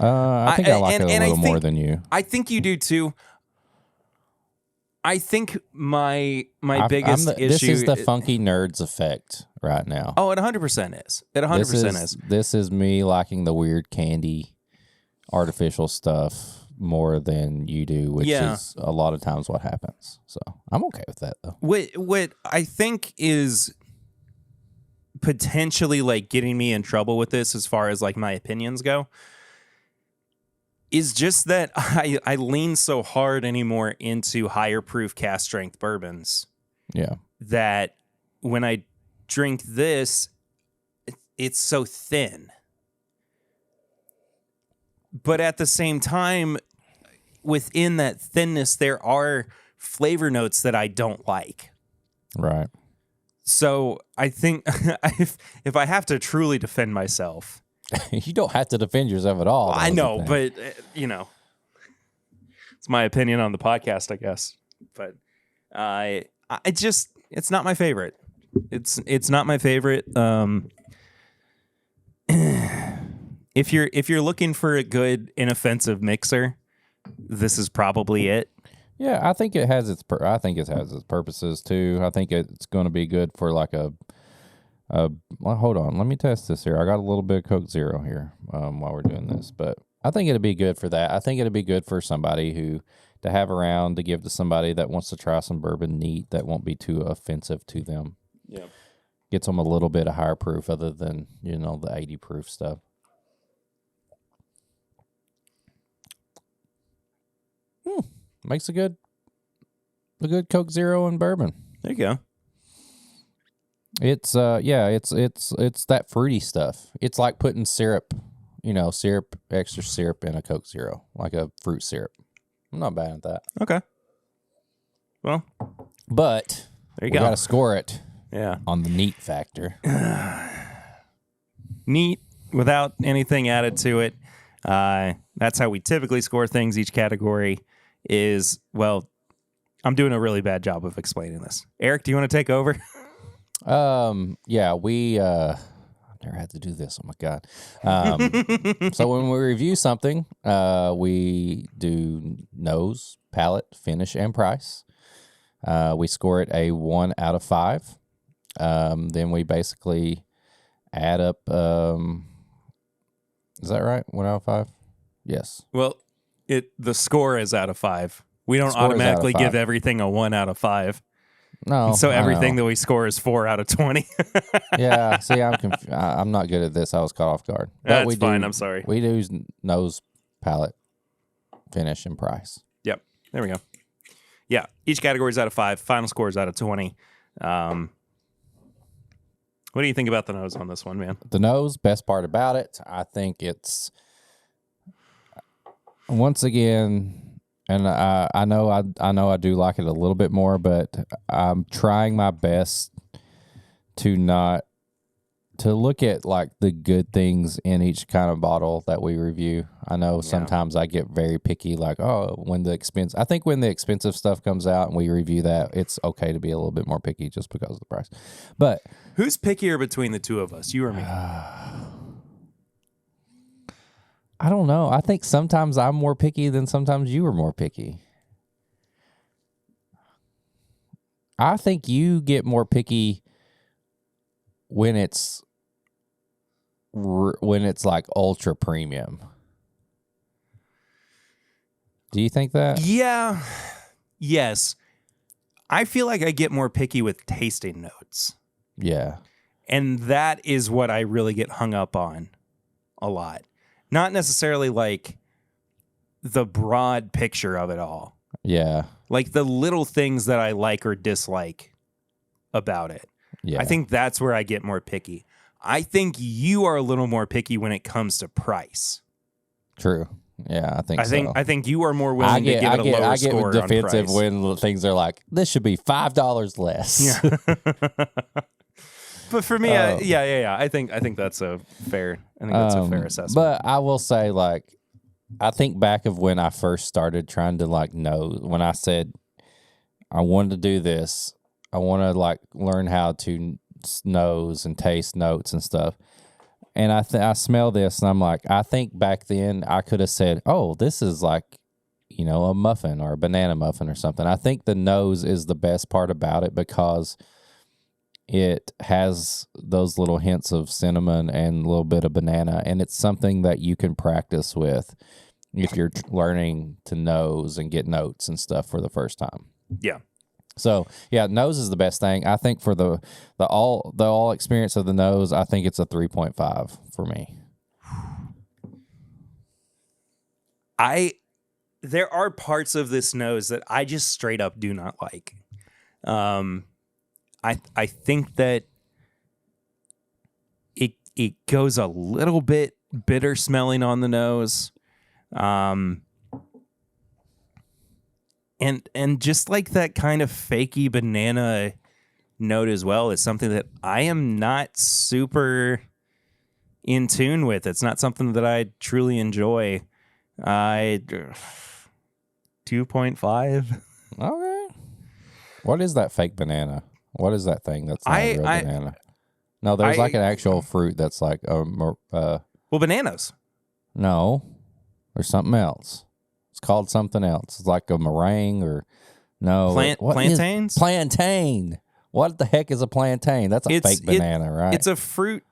I think I like it a little more than you. I think you do too. I think my biggest issue... This is the funky nerds effect right now. Oh, it 100% is. It 100% is. This is me liking the weird candy, artificial stuff more than you do, which is a lot of times what happens. So I'm okay with that, though. What I think is potentially like getting me in trouble with this as far as like my opinions go is just that I lean so hard anymore into higher proof cast strength bourbons. Yeah. That when I drink this, it's so thin. But at the same time, within that thinness, there are flavor notes that I don't like. Right. So I think if I have to truly defend myself... You don't have to defend yourself at all. Well, I know, but, it's my opinion on the podcast, I guess. But it's not my favorite. It's not my favorite. If you're looking for a good inoffensive mixer, this is probably it. Yeah, I think it has its purposes too. I think it's going to be good for like well, hold on, let me test this here. I got a little bit of Coke Zero here while we're doing this, but I think it'd be good for that. I think it'd be good for somebody to have around to give to somebody that wants to try some bourbon neat that won't be too offensive to them. Yeah, gets them a little bit of higher proof other than the 80 proof stuff. Makes a good Coke Zero and bourbon. There you go. It's it's that fruity stuff. It's like putting syrup, extra syrup in a Coke Zero, like a fruit syrup. I'm not bad at that. Okay. Well, but there you go. We got to score it. Yeah. On the neat factor. Neat without anything added to it. That's how we typically score things. Each category is, well, I'm doing a really bad job of explaining this. Eric, do you want to take over? Yeah, we I've never had to do this. Oh my God. So when we review something, we do nose, palate, finish, and price. We score it a 1 out of 5. Then we basically add up, is that right? 1 out of 5? Yes. Well, the score is out of 5. We don't automatically give everything a 1 out of 5. No. So everything that we score is 4 out of 20. Yeah. See, I'm not good at this. I was caught off guard. But That's fine. I'm sorry. We do nose, palate, finish, and price. Yep. There we go. Yeah. Each category is out of 5. Final score is out of 20. What do you think about the nose on this one, man? The nose, best part about it, I think it's, once again, and I know I do like it a little bit more, but I'm trying my best to look at like the good things in each kind of bottle that we review. I know sometimes I get very picky, like, when the expensive stuff comes out and we review that, it's okay to be a little bit more picky just because of the price. But who's pickier between the two of us, you or me? I don't know. I think sometimes I'm more picky than sometimes you are more picky. I think you get more picky when it's like ultra premium. Do you think that? Yeah. Yes. I feel like I get more picky with tasting notes. Yeah. And that is what I really get hung up on a lot. Not necessarily like the broad picture of it all. Yeah. Like the little things that I like or dislike about it. Yeah. I think that's where I get more picky. I think you are a little more picky when it comes to price. True. Yeah, I think so. I think you are more willing to give it a lower score on price. I get defensive when things are like, this should be $5 less. Yeah. But for me, yeah. I think that's a fair. I think that's a fair assessment. But I will say, like, I think back of when I first started trying to know when I said I wanted to do this, I want to like learn how to nose and taste notes and stuff. And I smell this and I'm like, I think back then I could have said, oh, this is like, a muffin or a banana muffin or something. I think the nose is the best part about it because it has those little hints of cinnamon and a little bit of banana, and it's something that you can practice with if you're learning to nose and get notes and stuff for the first time. Yeah. So, yeah, nose is the best thing. I think for the all experience of the nose, I think it's a 3.5 for me. There are parts of this nose that I just straight up do not like. I think that it goes a little bit bitter smelling on the nose. And just like that kind of fakey banana note as well is something that I am not super in tune with. It's not something that I truly enjoy. 2.5. Okay. What is that fake banana? What is that thing that's not a real banana? No, there's like an actual fruit that's like well, bananas. No, there's something else. It's called something else. It's like a meringue or no. Plantains? Plantain. What the heck is a plantain? That's a fake banana, right? It's a fruit,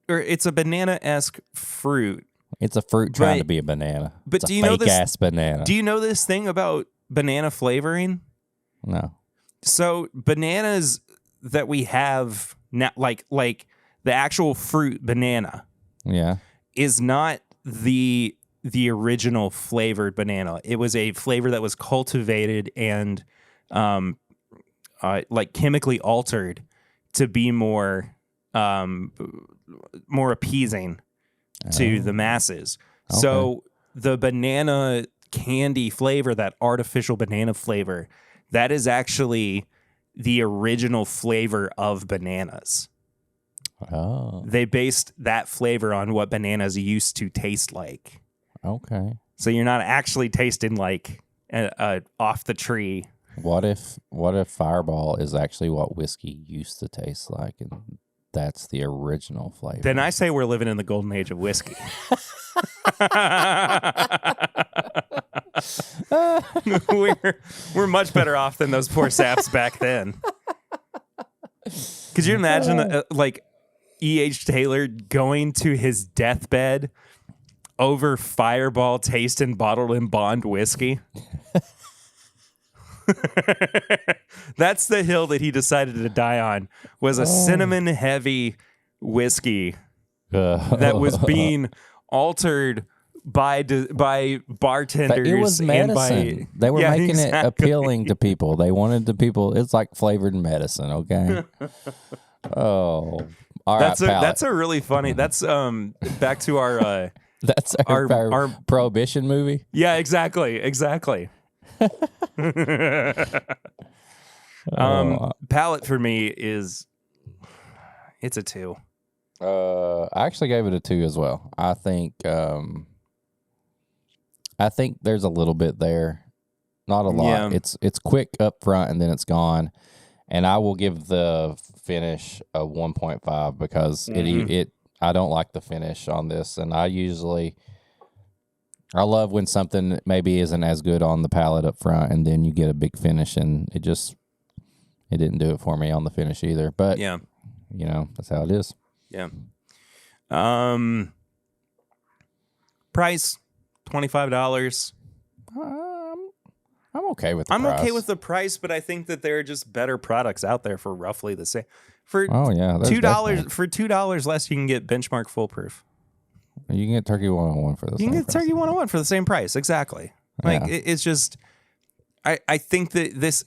or it's a banana-esque fruit. It's a fruit trying to be a banana. But do you know this fake-ass banana? Do you know this thing about banana flavoring? No. So bananas that we have now, like the actual fruit banana, is not the original flavored banana. It was a flavor that was cultivated and like chemically altered to be more appeasing to the masses. Okay. So the banana candy flavor, that artificial banana flavor, that is actually the original flavor of bananas. Oh. They based that flavor on what bananas used to taste like. Okay. So you're not actually tasting like a off the tree. What if Fireball is actually what whiskey used to taste like, and that's the original flavor? Then I say we're living in the golden age of whiskey. we're much better off than those poor saps back then. Could you imagine like E.H. Taylor going to his deathbed over Fireball taste and bottled in bond whiskey? That's the hill that he decided to die on, was a cinnamon heavy whiskey that was being altered by bartenders. It was medicine. They were making it appealing to people. They wanted the people. It's like flavored medicine. Okay. Oh, all right. That's a really funny. That's back to our. That's our Prohibition movie. Yeah, exactly. Palate for me is, it's a 2. I actually gave it a 2 as well. I think there's a little bit there, not a lot. Yeah. It's quick up front and then it's gone. And I will give the finish a 1.5 because I don't like the finish on this, and I love when something maybe isn't as good on the palate up front, and then you get a big finish, and it didn't do it for me on the finish either. But that's how it is. Yeah. Price $25. I'm okay with the price. I'm okay with the price, but I think that there are just better products out there for roughly the same. For $2 less, you can get Benchmark Foolproof. You can get Turkey 101 for the same price. You can get Turkey 101 for the same price, exactly. Like it's just, I think that this.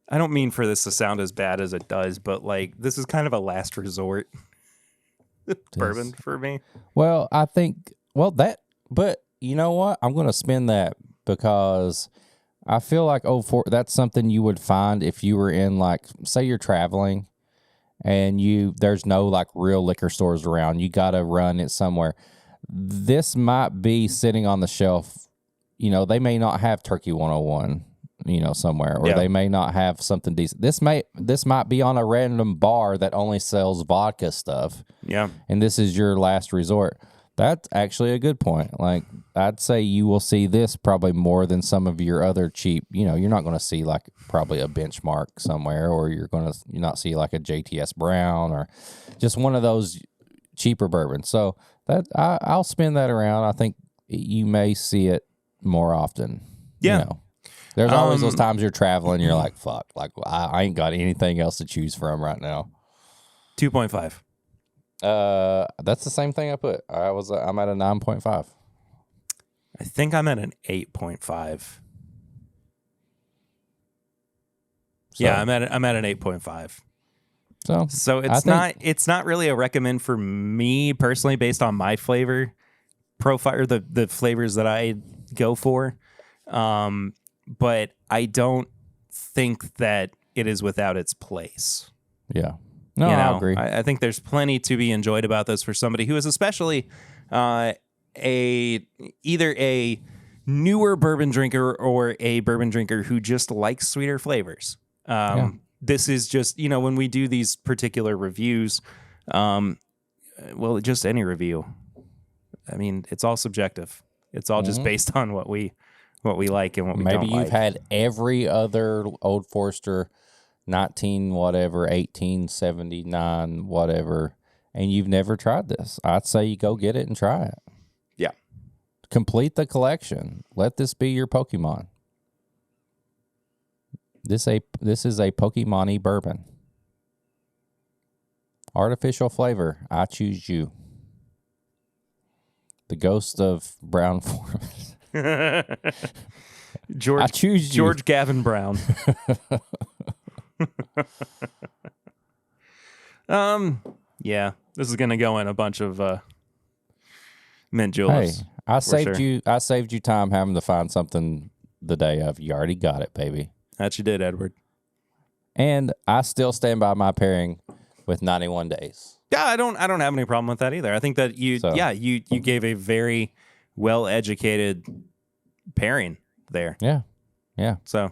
I don't mean for this to sound as bad as it does, but like this is kind of a last resort bourbon for me. Well, I think but you know what? I'm going to spin that because I feel like that's something you would find if you were in, like, say you're traveling and there's no like real liquor stores around. You got to run it somewhere. This might be sitting on the shelf. They may not have Turkey 101, somewhere, or they may not have something decent. This might be on a random bar that only sells vodka stuff. Yeah. And this is your last resort. That's actually a good point. Like, I'd say you will see this probably more than some of your other cheap, you're not going to see like probably a Benchmark somewhere, or you're not see like a JTS Brown or just one of those cheaper bourbons. So that I'll spin that around. I think you may see it more often. Yeah. There's always those times you're traveling, you're like, fuck, like I ain't got anything else to choose from right now. 2.5. That's the same thing I put. I'm at a 9.5. I think I'm at an 8.5. So, yeah, I'm at an 8.5. So it's not really a recommend for me personally based on my flavor profile, or the flavors that I go for. But I don't think that it is without its place. Yeah. No, I agree. I think there's plenty to be enjoyed about this for somebody who is especially either a newer bourbon drinker or a bourbon drinker who just likes sweeter flavors. This is just, when we do these particular reviews, just any review. I mean, it's all subjective. It's all just based on what we like and what we don't like. Maybe you've had every other Old Forester 1879, whatever, and you've never tried this. I'd say you go get it and try it. Yeah. Complete the collection. Let this be your Pokemon. This is a Pokemon-y bourbon. Artificial flavor. I choose you. The ghost of Brown Forest. George, I choose you. George Gavin Brown. Yeah, this is gonna go in a bunch of mint juleps. Hey, I saved you time having to find something the day of. You already got it, baby. That you did, Edward. And I still stand by my pairing with 91 days. Yeah, I don't have any problem with that either. I think that you gave a very well-educated pairing there. Yeah. So,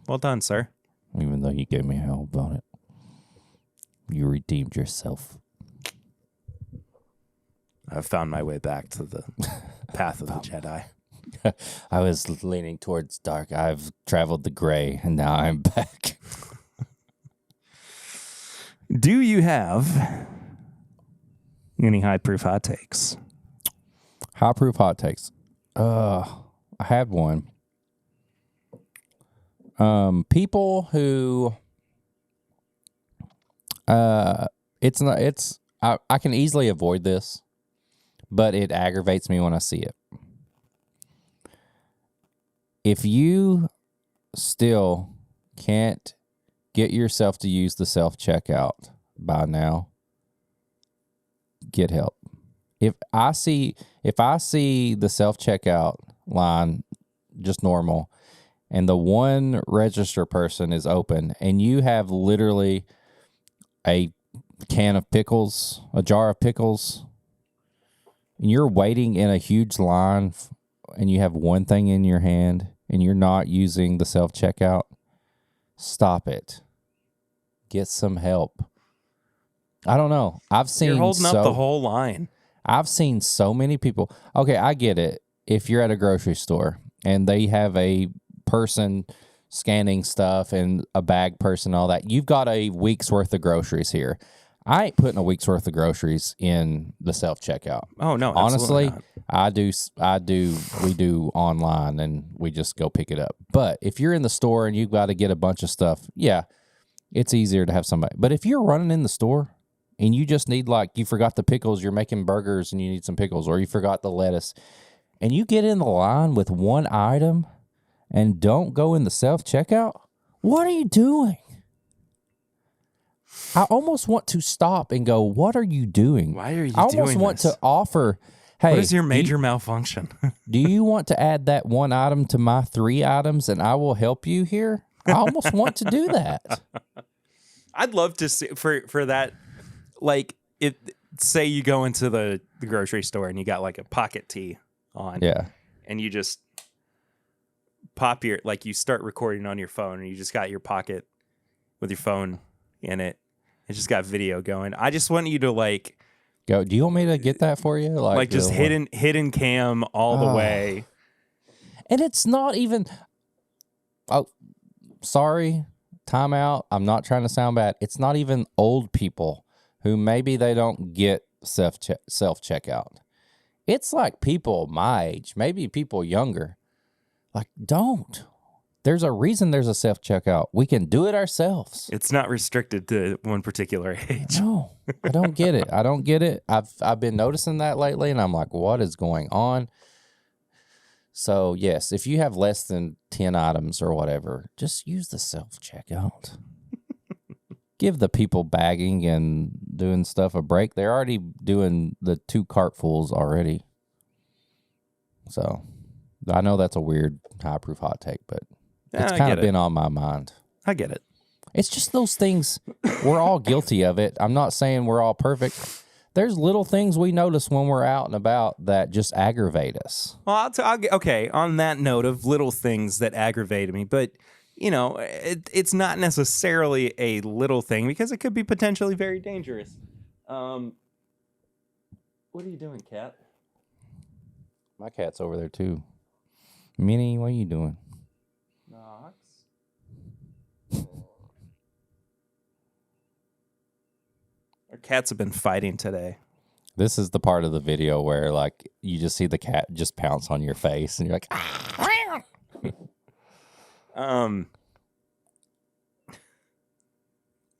well done, sir. Even though you gave me hell about it. You redeemed yourself. I've found my way back to the path of the Jedi. I was leaning towards dark. I've traveled the gray, and now I'm back. Do you have any high-proof hot takes? High-proof hot takes. I had one. People who... I can easily avoid this, but it aggravates me when I see it. If you still can't get yourself to use the self-checkout by now, get help. If I see the self-checkout line just normal and the one register person is open and you have literally a can of pickles, a jar of pickles, and you're waiting in a huge line and you have one thing in your hand and you're not using the self-checkout, stop it. Get some help. I don't know. You're holding up the whole line. I've seen so many people. Okay, I get it. If you're at a grocery store and they have a person scanning stuff and a bag person, all that, you've got a week's worth of groceries here. I ain't putting a week's worth of groceries in the self-checkout. Oh, no. Honestly, not. we do online and we just go pick it up. But if you're in the store and you've got to get a bunch of stuff, yeah, it's easier to have somebody. But if you're running in the store and you just need, like, you forgot the pickles, you're making burgers and you need some pickles, or you forgot the lettuce, and you get in the line with one item and don't go in the self-checkout, what are you doing? I almost want to stop and go, what are you doing? Why are you doing this? I almost want to offer, hey. What is your major malfunction? Do you want to add that one item to my 3 items and I will help you here? I almost want to do that. I'd love to see for that, like, say you go into the grocery store and you got like a pocket tee on. Yeah. And you just pop you start recording on your phone and you just got your pocket with your phone in it. It's just got video going. I just want you to go. Do you want me to get that for you? Like just hidden cam all the way. And it's not even. Oh, sorry. Time out. I'm not trying to sound bad. It's not even old people who maybe they don't get self checkout. It's like people my age, maybe people younger. Like, don't. There's a reason there's a self checkout. We can do it ourselves. It's not restricted to one particular age. No, I don't get it. I don't get it. I've been noticing that lately, and I'm like, what is going on? So, yes, if you have less than 10 items or whatever, just use the self-checkout. Give the people bagging and doing stuff a break. They're already doing the 2 cartfuls already. So, I know that's a weird high-proof hot take, but it's kind of been on my mind. I get it. It's just those things. We're all guilty of it. I'm not saying we're all perfect. There's little things we notice when we're out and about that just aggravate us. Well, okay, on that note of little things that aggravated me, but, you know, it's not necessarily a little thing because it could be potentially very dangerous. What are you doing, Kat? My cat's over there too. Minnie, what are you doing? Knox. Our cats have been fighting today. This is the part of the video where, like, you just see the cat just pounce on your face, and you're like, ah!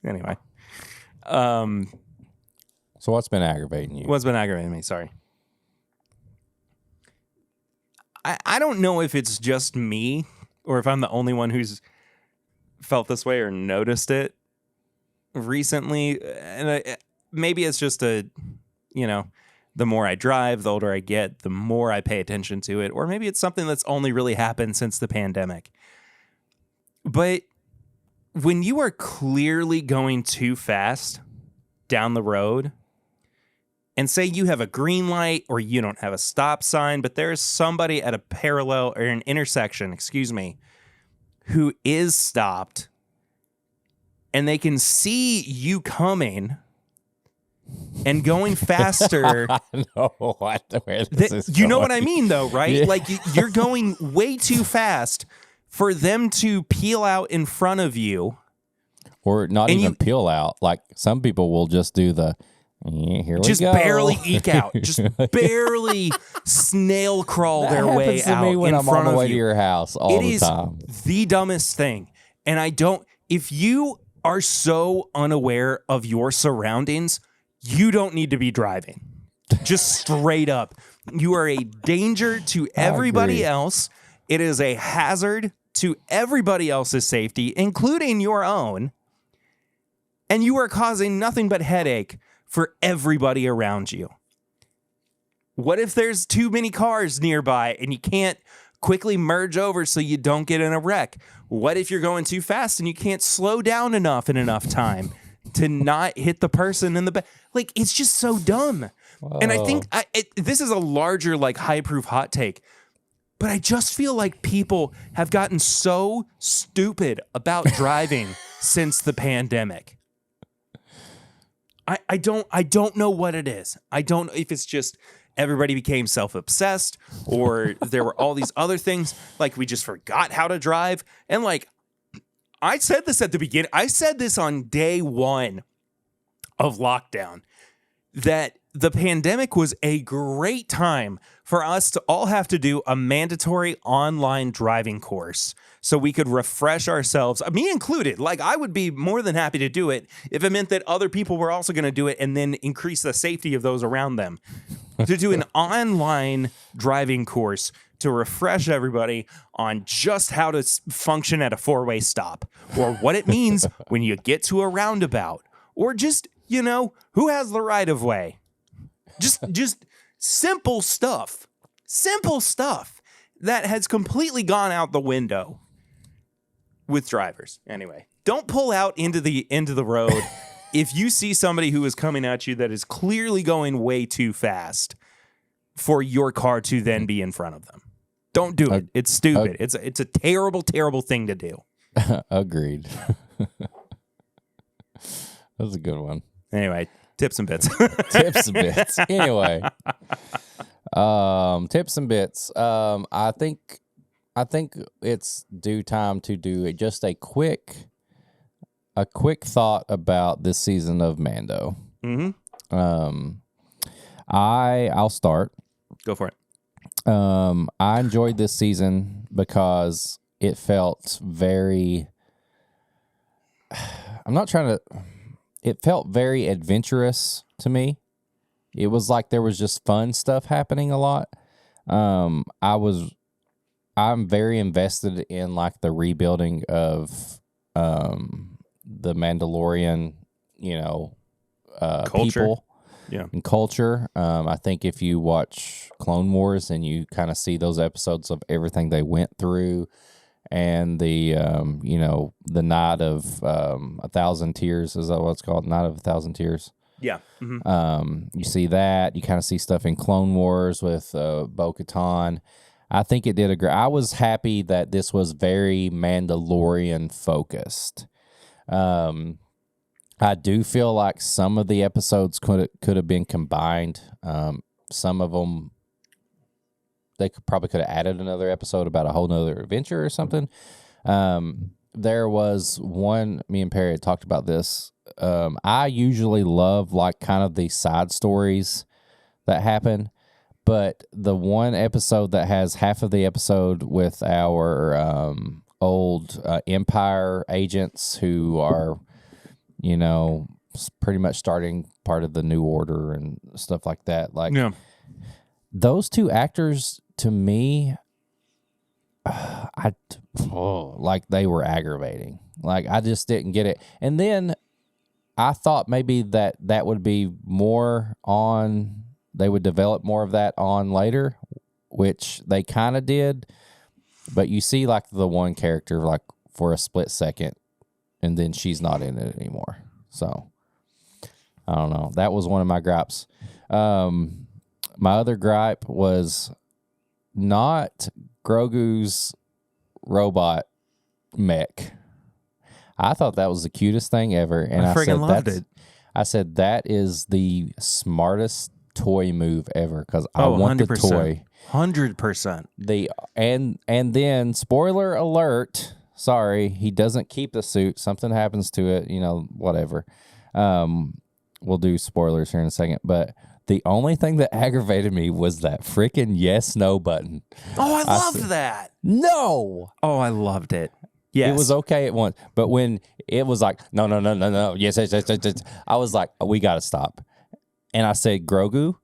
Anyway. So what's been aggravating you? What's been aggravating me? Sorry. I don't know if it's just me or if I'm the only one who's felt this way or noticed it recently. And maybe it's just the more I drive, the older I get, the more I pay attention to it. Or maybe it's something that's only really happened since the pandemic. But when you are clearly going too fast down the road, and say you have a green light or you don't have a stop sign, but there's somebody at a parallel or an intersection, who is stopped, and they can see you coming and going faster. I know where this is you know going. what I mean, though, right? Yeah. Like you're going way too fast for them to peel out in front of you. Or not even peel out. Like some people will just do the, here we just go. barely eke out, just barely snail crawl that their way to out me when in I'm front on the way of to you. your house all the time. It is the dumbest thing. And if you are so unaware of your surroundings, you don't need to be driving. Just straight up. You are a danger to everybody else. It is a hazard to everybody else's safety, including your own. And you are causing nothing but headache for everybody around you. What if there's too many cars nearby and you can't quickly merge over so you don't get in a wreck? What if you're going too fast and you can't slow down enough in enough time to not hit the person in the back? Like, it's just so dumb. Whoa. And I think this is a larger, like, high-proof hot take, but I just feel like people have gotten so stupid about driving since the pandemic. I don't know what it is. I don't know if it's just everybody became self-obsessed or there were all these other things, like we just forgot how to drive. And like, I said this at the beginning. I said this on day one of lockdown, that the pandemic was a great time for us to all have to do a mandatory online driving course so we could refresh ourselves, me included. Like, I would be more than happy to do it if it meant that other people were also going to do it and then increase the safety of those around them. To do an online driving course to refresh everybody on just how to function at a four-way stop, or what it means when you get to a roundabout, or just, who has the right of way. Just simple stuff that has completely gone out the window with drivers. Anyway, don't pull out into the road if you see somebody who is coming at you that is clearly going way too fast for your car to then be in front of them. Don't do it. It's stupid. It's a terrible, terrible thing to do. Agreed. That was a good one. Anyway, tips and bits. Tips and bits. Anyway, tips and bits. I think it's due time to do just a quick thought about this season of Mando. Mm-hmm. I'll start. Go for it. I enjoyed this season because it felt very. It felt very adventurous to me. It was like there was just fun stuff happening a lot. I'm very invested in like the rebuilding of the Mandalorian, Culture. people Yeah. and culture. I think if you watch Clone Wars and you kind of see those episodes of everything they went through, and the the Night of 1,000 Tears, is that what it's called? Night of 1,000 Tears. Yeah. Mm-hmm. You see that. You kind of see stuff in Clone Wars with Bo-Katan. I think it did a great. I was happy that this was very Mandalorian focused. I do feel like some of the episodes could have been combined. Some of them they probably could have added another episode about a whole nother adventure or something. There was one, me and Perry had talked about this. I usually love like kind of the side stories that happen, but the one episode that has half of the episode with our old Empire agents who are, pretty much starting part of the New Order and stuff like that. Like, those two actors, to me, like they were aggravating. Like, I just didn't get it. And then I thought maybe that would be more on, they would develop more of that on later, which they kind of did. But you see like the one character like for a split second, and then she's not in it anymore. So I don't know. That was one of my gripes. My other gripe was not Grogu's robot mech. I thought that was the cutest thing ever, and I freaking loved it. I said that is the smartest toy move ever because I want 100%. The toy. 100%. And then spoiler alert. Sorry, he doesn't keep the suit. Something happens to it. Whatever. We'll do spoilers here in a second, but the only thing that aggravated me was that freaking yes/no button. Oh, I loved that. No. Oh, I loved it. Yes. It was okay at once, but when it was like, no, yes, I was like, we got to stop. And I said, Grogu,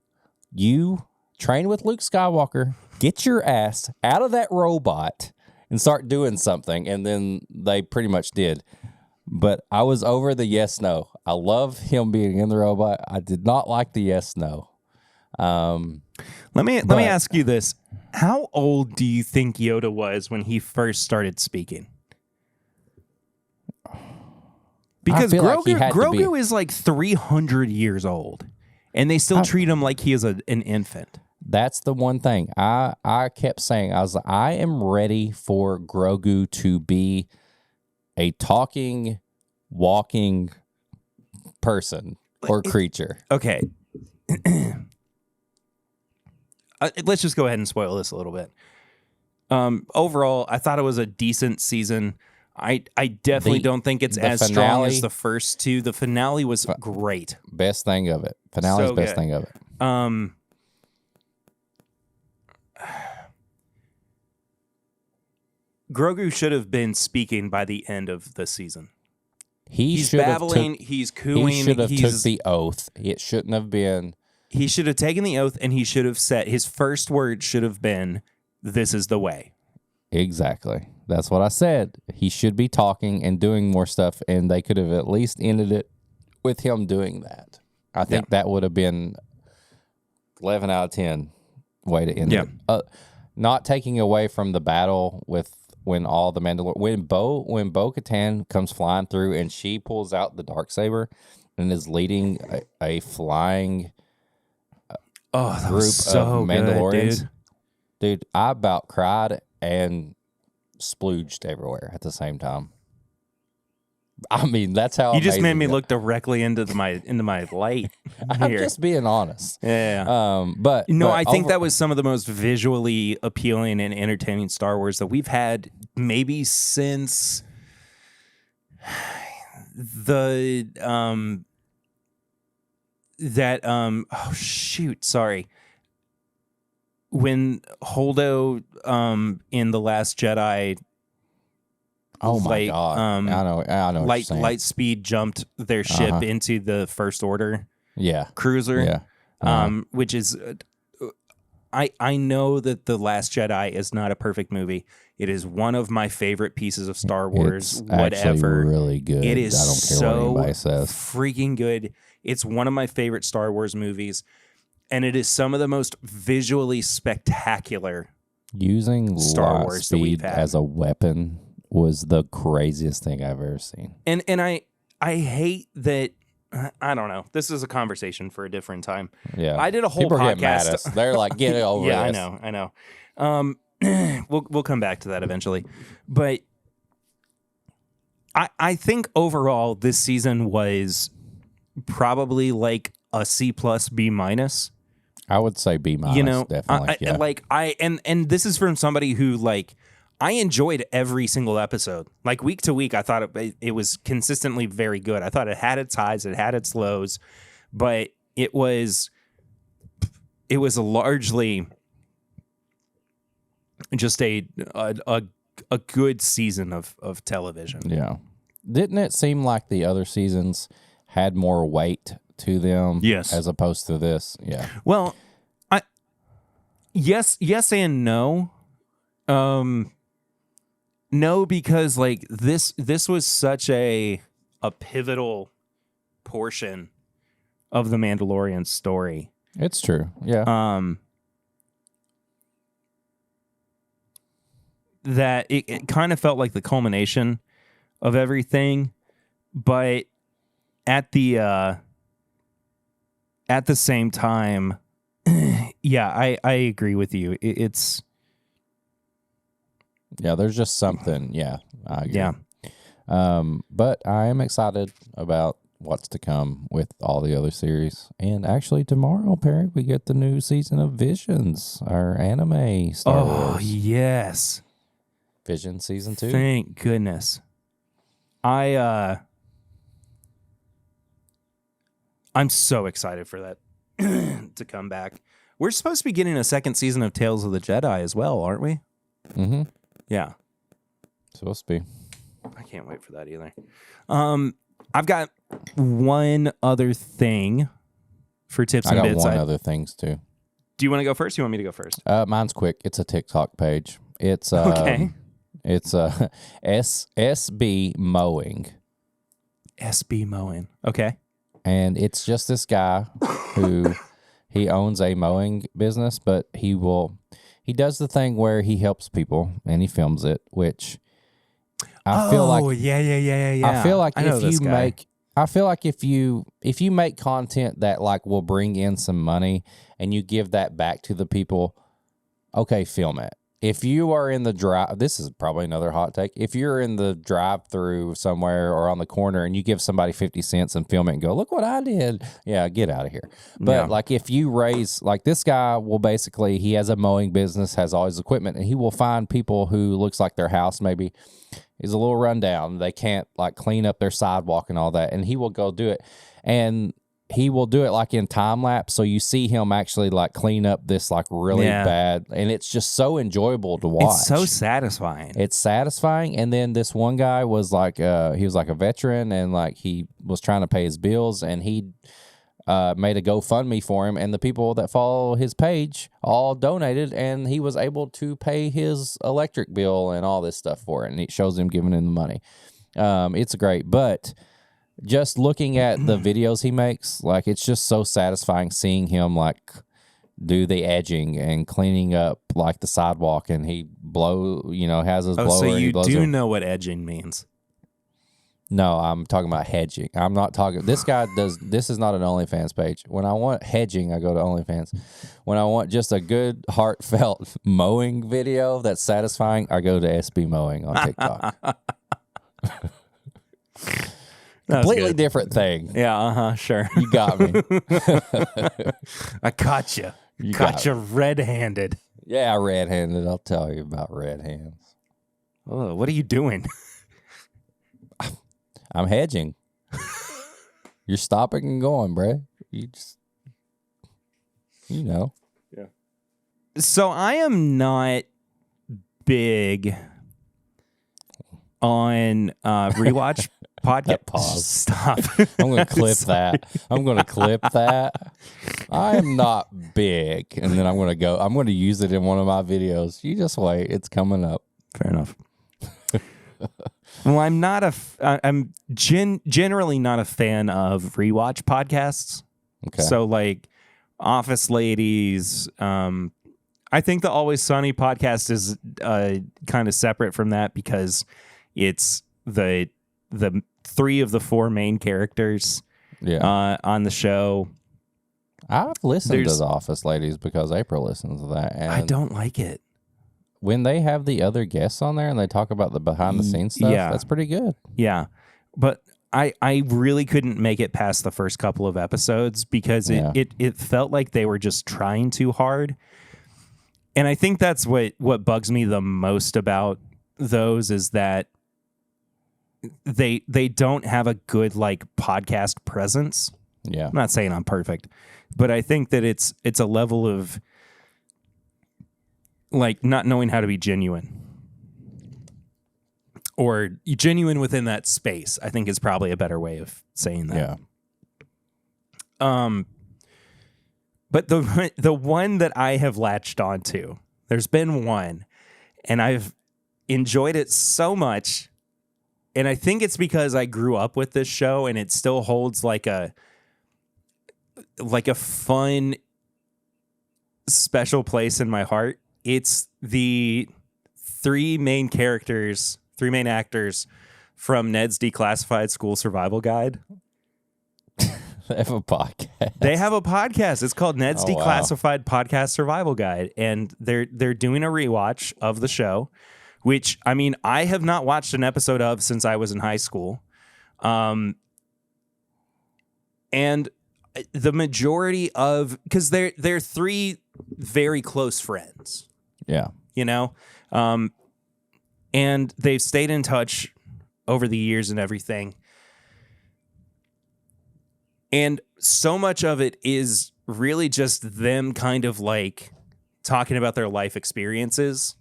you train with Luke Skywalker, get your ass out of that robot and start doing something. And then they pretty much did. But I was over the yes/no. I love him being in the robot. I did not like the yes/no. Let me ask you this: how old do you think Yoda was when he first started speaking? Because Grogu is like 300 years old, and they still treat him like he is an infant. That's the one thing I kept saying. I was like, I am ready for Grogu to be a talking, walking person or creature. Okay. Let's just go ahead and spoil this a little bit. Overall, I thought it was a decent season. I definitely don't think it's as strong as the first two. The finale was great. Best thing of it. Finale's so best thing of it. Grogu should have been speaking by the end of the season. He's babbling. He's cooing. He should have took the oath. It shouldn't have been. He should have taken the oath, and he should have said his first word should have been, "This is the way." Exactly. That's what I said. He should be talking and doing more stuff, and they could have at least ended it with him doing that. I think that would have been 11 out of 10 way to end it. Not taking away from the battle with when all the Mandalorian when Bo-Katan comes flying through and she pulls out the Darksaber and is leading a flying group of Mandalorians. Dude, I about cried and splooged everywhere at the same time. I mean, that's how you just made me look directly into my light. I'm just being honest. Yeah. But I think that was some of the most visually appealing and entertaining Star Wars that we've had maybe since the when Holdo in The Last Jedi. Oh my God! I know. Light speed jumped their ship into the First Order. Cruiser. Which is, I know that The Last Jedi is not a perfect movie. It is one of my favorite pieces of Star Wars. It's actually really good. It is I don't care what anybody says. Freaking good. It's one of my favorite Star Wars movies, and it is some of the most visually spectacular using Star Wars speed as a weapon. Was the craziest thing I've ever seen. And I hate that. I don't know. This is a conversation for a different time. Yeah, I did a whole People podcast. Get mad at us. They're like, get it over. Yeah, I know. We'll come back to that eventually, but I think overall this season was probably like a C+, B-. I would say B-, definitely. And this is from somebody who I enjoyed every single episode. Like week to week, I thought it was consistently very good. I thought it had its highs, it had its lows, but it was largely just a good season of television. Yeah. Didn't it seem like the other seasons had more weight to them? Yes. As opposed to this? Yeah. Well, yes and no. No, because this was such a pivotal portion of the Mandalorian story. It's true. Yeah. That it kind of felt like the culmination of everything, but at the same time, yeah, I agree with you. It's there's just something. Yeah, I agree. Yeah. But I am excited about what's to come with all the other series. And actually tomorrow, Perry, we get the new season of Visions, our anime Star Wars. Oh, yes. Vision season 2. Thank goodness. I'm so excited for that to come back. We're supposed to be getting a second season of Tales of the Jedi as well, aren't we? Mm-hmm. Yeah. Supposed to be. I can't wait for that either. I've got one other thing for tips and bits. I got one other things too. Do you want to go first? Or you want me to go first? Mine's quick. It's a TikTok page. It's okay. It's SB Mowing. SB Mowing. Okay. And it's just this guy who he owns a mowing business, but he does the thing where he helps people and he films it, which I feel like yeah. I feel like if you make content that will bring in some money and you give that back to the people, okay, film it. If you are in the drive, this is probably another hot take. If you're in the drive-through somewhere or on the corner and you give somebody 50 cents and film it and go, look what I did. Yeah, get out of here. But if you raise, this guy will basically, he has a mowing business, has all his equipment, and he will find people who looks like their house maybe is a little rundown. They can't clean up their sidewalk and all that. And he will go do it. And he will do it in time lapse, so you see him actually clean up this really bad, and it's just so enjoyable to watch. It's so satisfying. It's satisfying. And then this one guy was he was a veteran, and he was trying to pay his bills, and he made a GoFundMe for him, and the people that follow his page all donated, and he was able to pay his electric bill and all this stuff for it, and it shows him giving him the money. It's great, but just looking at the videos he makes, it's just so satisfying seeing him do the edging and cleaning up the sidewalk, and he has his blower. So you do know what edging means? No, I'm talking about hedging. I'm not talking. This guy does. This is not an OnlyFans page. When I want hedging, I go to OnlyFans. When I want just a good, heartfelt mowing video that's satisfying, I go to SB Mowing on TikTok. Completely different thing. Yeah, sure. You got me. I caught you. Caught you red-handed. Yeah, red-handed. I'll tell you about red hands. Oh, what are you doing? I'm hedging. You're stopping and going, bro. You just, Yeah. So I am not big on rewatch podcast. Pause. Stop. I'm going to clip that. I'm going to clip that. I am not big. And then I'm going to use it in one of my videos. You just wait. It's coming up. Fair enough. Well, I'm generally not a fan of rewatch podcasts. Okay. So Office Ladies, I think the Always Sunny podcast is kind of separate from that because it's the three of the four main characters on the show. I've listened to the Office Ladies because April listens to that. And I don't like it. When they have the other guests on there and they talk about the behind the scenes stuff, that's pretty good. Yeah. But I really couldn't make it past the first couple of episodes because it felt like they were just trying too hard. And I think that's what bugs me the most about those is that they don't have a good like podcast presence. Yeah. I'm not saying I'm perfect, but I think that it's a level of like not knowing how to be genuine. Or genuine within that space, I think is probably a better way of saying that. Yeah. But the one that I have latched onto, there's been one, and I've enjoyed it so much, and I think it's because I grew up with this show, and it still holds like a fun, special place in my heart. It's the three main actors from Ned's Declassified School Survival Guide. They have a podcast. They have a podcast. It's called Ned's Declassified Podcast Survival Guide, and they're doing a rewatch of the show, which I mean I have not watched an episode of since I was in high school, and the majority of because they're three very close friends. Yeah, you know. And they've stayed in touch over the years and everything. And so much of it is really just them kind of like talking about their life experiences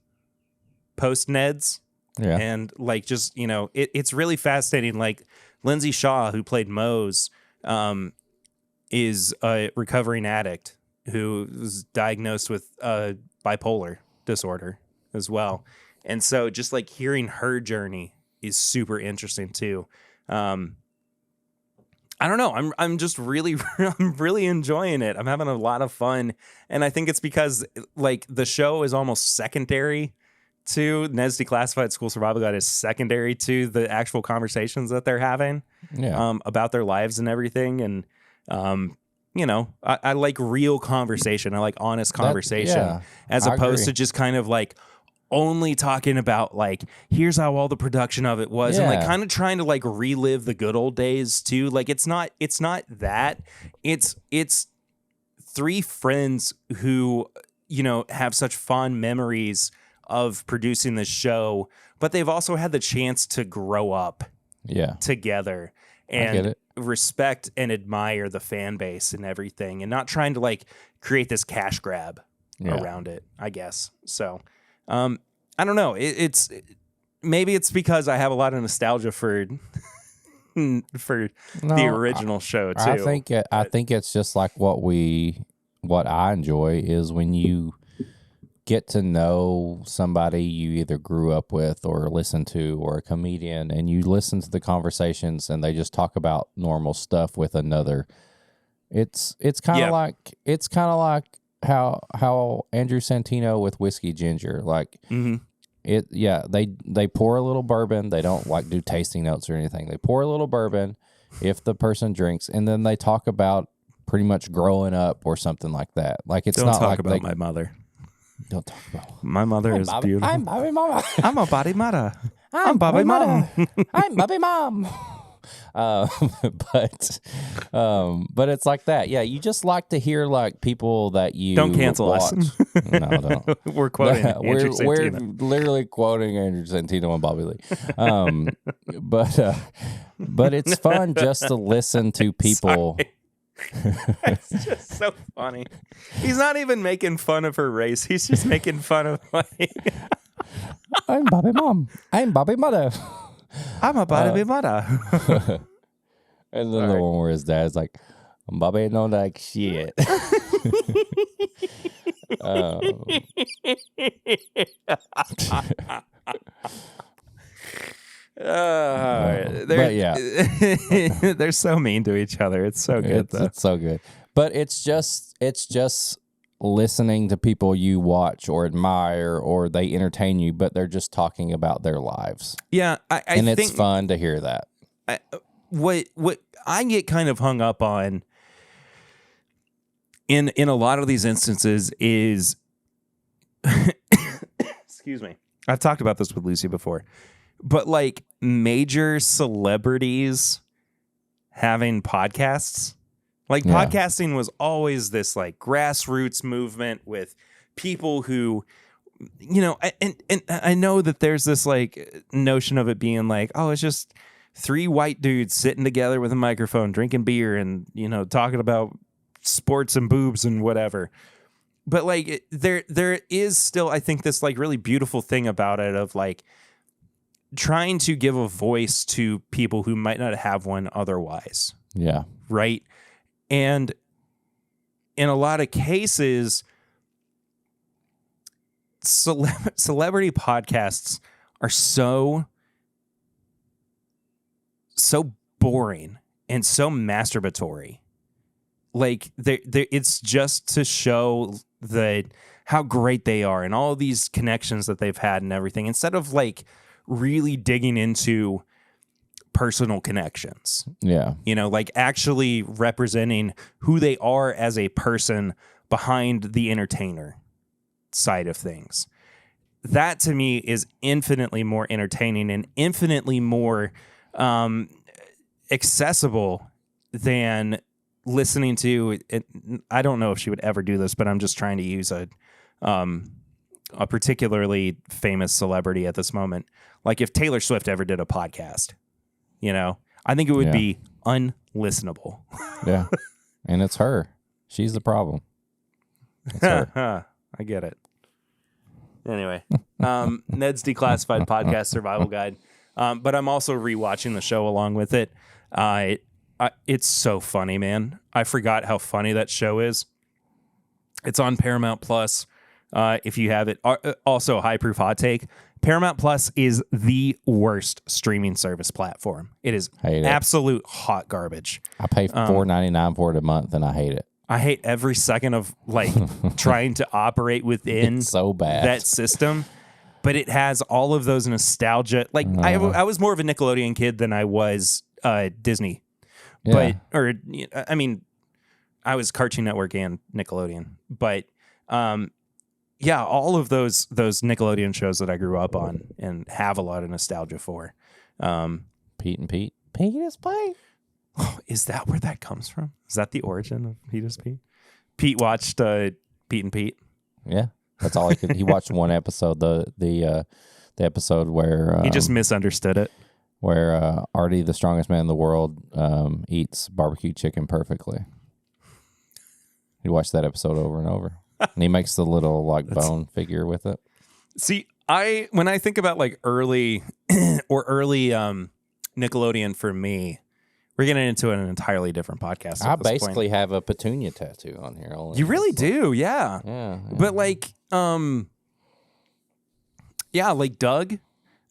post Ned's. Yeah. And like just, you know, it's really fascinating. Like Lindsay Shaw, who played Mose, is a recovering addict who was diagnosed with bipolar disorder as well. And so just like hearing her journey is super interesting too. I don't know. I'm just really, I'm really enjoying it. I'm having a lot of fun. And I think it's because like the show is almost secondary to Ned's Declassified School Survival Guide is secondary to the actual conversations that they're having about their lives and everything. And, you know, I like real conversation. I like honest conversation as opposed to just kind of like, only talking about like here's how all the production of it was and like kind of trying to like relive the good old days too. Like it's not that it's three friends who, you know, have such fond memories of producing this show, but they've also had the chance to grow up together and respect and admire the fan base and everything and not trying to like create this cash grab around it, I guess. So I don't know. Maybe it's because I have a lot of nostalgia for the original show too. I think it's just like what I enjoy is when you get to know somebody you either grew up with or listen to or a comedian and you listen to the conversations and they just talk about normal stuff with another. It's kind of like how Andrew Santino with Whiskey Ginger, like they pour a little bourbon. They don't like do tasting notes or anything. They pour a little bourbon if the person drinks, and then they talk about pretty much growing up or something like that. Like it's not like about my mother. Don't talk about my mother is beautiful. I'm Bobby Mama. I'm a body mother. I'm Bobby Mom. I'm Bobby Mom. But it's like that. Yeah, you just like to hear like people that you don't cancel watch. us. No, don't. We're quoting. We're literally quoting Andrew Santino and Bobby Lee. But it's fun just to listen to people. It's just so funny. He's not even making fun of her race. He's just making fun of like. I'm Bobby Mom. I'm Bobby Mother. I'm a Bobby mother. And then the one where his dad's like, Bobby don't like shit. They're so mean to each other. It's so good. It's so good. But it's just listening to people you watch or admire or they entertain you, but they're just talking about their lives. Yeah, I think it's fun to hear that. What I get kind of hung up on in a lot of these instances is excuse me. I've talked about this with Lucy before. But like major celebrities having podcasts. Like podcasting was always this like grassroots movement with people who, you know, and I know that there's this like notion of it being like, oh, it's just 3 white dudes sitting together with a microphone, drinking beer and, you know, talking about sports and boobs and whatever. But like there is still, I think, this like really beautiful thing about it of like trying to give a voice to people who might not have one otherwise. Yeah. Right. And in a lot of cases, celebrity podcasts are so boring and so masturbatory. Like it's just to show how great they are and all these connections that they've had and everything, instead of like really digging into personal connections. Yeah. You know, like actually representing who they are as a person behind the entertainer side of things. That to me is infinitely more entertaining and infinitely more accessible than listening to it. I don't know if she would ever do this, but I'm just trying to use a particularly famous celebrity at this moment. Like if Taylor Swift ever did a podcast, you know, I think it would be unlistenable. Yeah. And it's her. She's the problem. It's her. I get it. Anyway, Ned's Declassified Podcast Survival Guide. But I'm also rewatching the show along with it. It's so funny, man. I forgot how funny that show is. It's on Paramount Plus. If you have it. Also, high proof hot take. Paramount Plus is the worst streaming service platform. It is absolute hot garbage. I pay $4.99 for it a month, and I hate it. I hate every second of like trying to operate within so bad that system. But it has all of those nostalgia. Like I was more of a Nickelodeon kid than I was Disney. Yeah. But I mean, I was Cartoon Network and Nickelodeon. But yeah, all of those Nickelodeon shows that I grew up on and have a lot of nostalgia for. Pete and Pete. Pete is Pete. Oh, is that where that comes from? Is that the origin of Pete is Pete? Pete watched Pete and Pete. Yeah, that's all he could. He watched one episode, the episode where he just misunderstood it. Where Artie, the strongest man in the world, eats barbecue chicken perfectly. He watched that episode over and over, and he makes the little like bone figure with it. See, when I think about like early Nickelodeon for me. We're getting into an entirely different podcast. I basically have a petunia tattoo on here. You really do, yeah. But like, like Doug,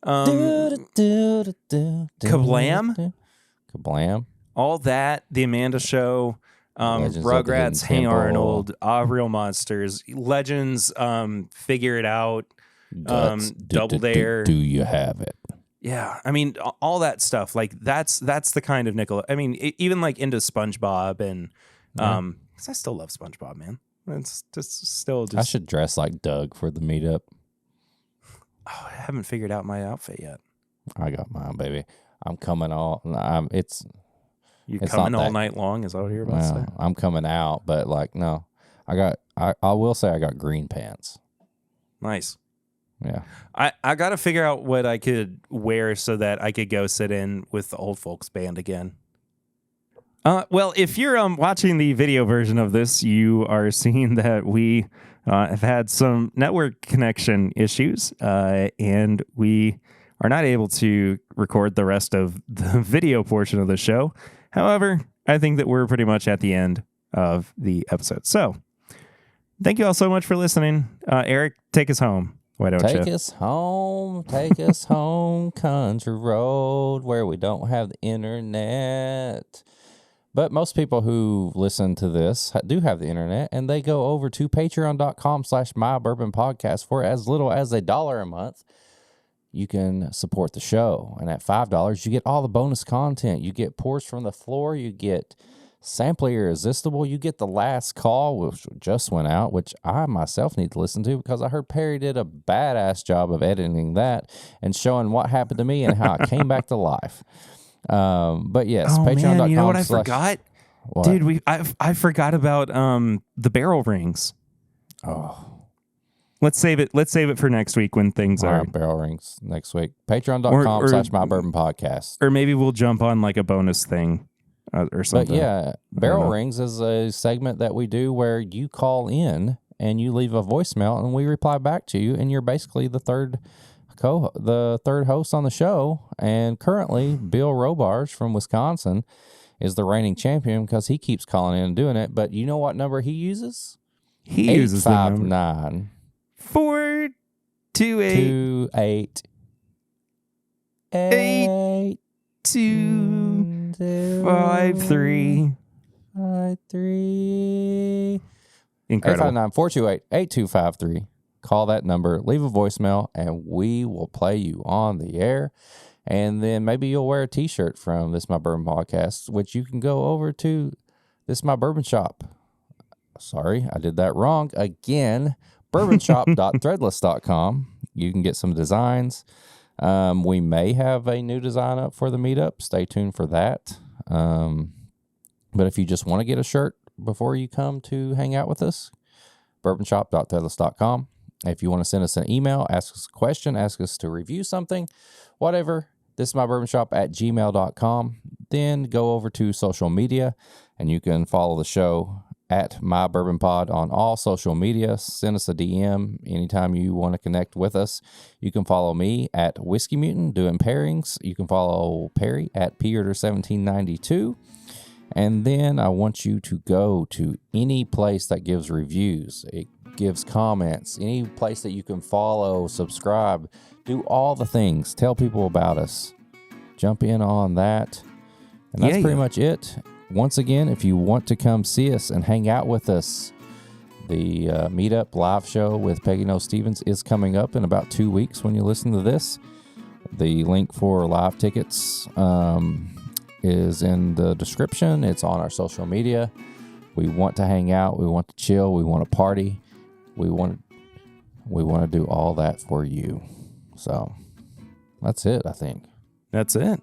Kablam, all that, The Amanda Show, Rugrats, Hey Arnold, Real Monsters, Legends, Figure It Out, Double Dare. Do you have it? Yeah, I mean, all that stuff, like, that's the kind of I mean, even, like, into SpongeBob and, because I still love SpongeBob, man. It's just. I should dress like Doug for the meetup. Oh, I haven't figured out my outfit yet. I got mine, baby. I'm coming all, You're coming all night long, is that what you're about to say? I'm coming out, but, like, no. I will say I got green pants. Nice. Yeah. I got to figure out what I could wear so that I could go sit in with the old folks band again. Well, if you're watching the video version of this, you are seeing that we have had some network connection issues, and we are not able to record the rest of the video portion of the show. However, I think that we're pretty much at the end of the episode. So, thank you all so much for listening. Eric, take us home. Why don't you? Take us home, country road where we don't have the internet. But most people who listen to this do have the internet, and they go over to patreon.com/mybourbonpodcast for as little as $1 a month. You can support the show, and at $5, you get all the bonus content. You get Pours from the Floor, you get Sampling Irresistible, you get The Last Call, which just went out, which I myself need to listen to because I heard Perry did a badass job of editing that and showing what happened to me and how I came back to life. But yes, Oh patreon.com. man, you know what I forgot? What? Dude, I forgot about the barrel rings. Oh. Let's save it for next week when things are barrel rings next week. Patreon.com/MyBourbonPodcast. Or maybe we'll jump on like a bonus thing or something. But yeah, barrel rings is a segment that we do where you call in and you leave a voicemail and we reply back to you, and you're basically the third host on the show. And currently, Bill Robarge from Wisconsin is the reigning champion because he keeps calling in and doing it. But you know what number he uses? He uses 859 428 8253. Incredible. 859-428-8253. Call that number, leave a voicemail, and we will play you on the air. And then maybe you'll wear a t-shirt from This My Bourbon Podcast, which you can go over to This My Bourbon Shop. Sorry, I did that wrong again. bourbonshop.threadless.com. You can get some designs. We may have a new design up for the meetup. Stay tuned for that. But if you just want to get a shirt before you come to hang out with us, bourbonshop.threadless.com. If you want to send us an email, ask us a question, ask us to review something, whatever, thisismybourbonshop@gmail.com. Then go over to social media, and you can follow the show at MyBourbonPod on all social media. Send us a DM anytime you want to connect with us. You can follow me at Whiskey Mutant doing pairings. You can follow Perry at Peerder1792. And then I want you to go to any place that gives reviews. It gives comments. Any place that you can follow, subscribe, do all the things. Tell people about us. Jump in on that. And that's pretty much it. Once again, if you want to come see us and hang out with us, the Meetup live show with Peggy No Stevens is coming up in about 2 weeks when you listen to this. The link for live tickets is in the description. It's on our social media. We want to hang out. We want to chill. We want to party. We want to do all that for you. So that's it, I think. That's it.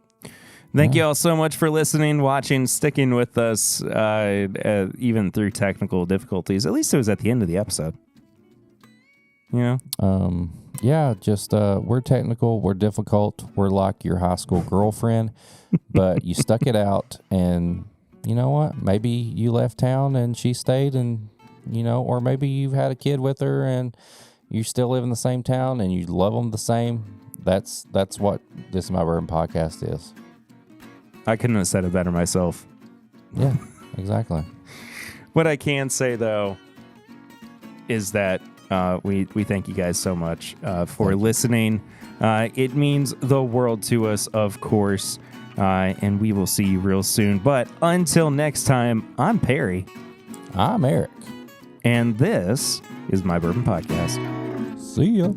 Thank you all so much for listening, watching, sticking with us, even through technical difficulties. At least it was at the end of the episode. You know? We're technical, we're difficult, we're like your high school girlfriend, but you stuck it out, and you know what? Maybe you left town and she stayed, and or maybe you've had a kid with her and you still live in the same town and you love them the same. That's what This Is My Bourbon Podcast is. I couldn't have said it better myself. Yeah, exactly. What I can say, though, is that we thank you guys so much for listening. It means the world to us, of course, and we will see you real soon. But until next time, I'm Perry. I'm Eric. And this is My Bourbon Podcast. See ya.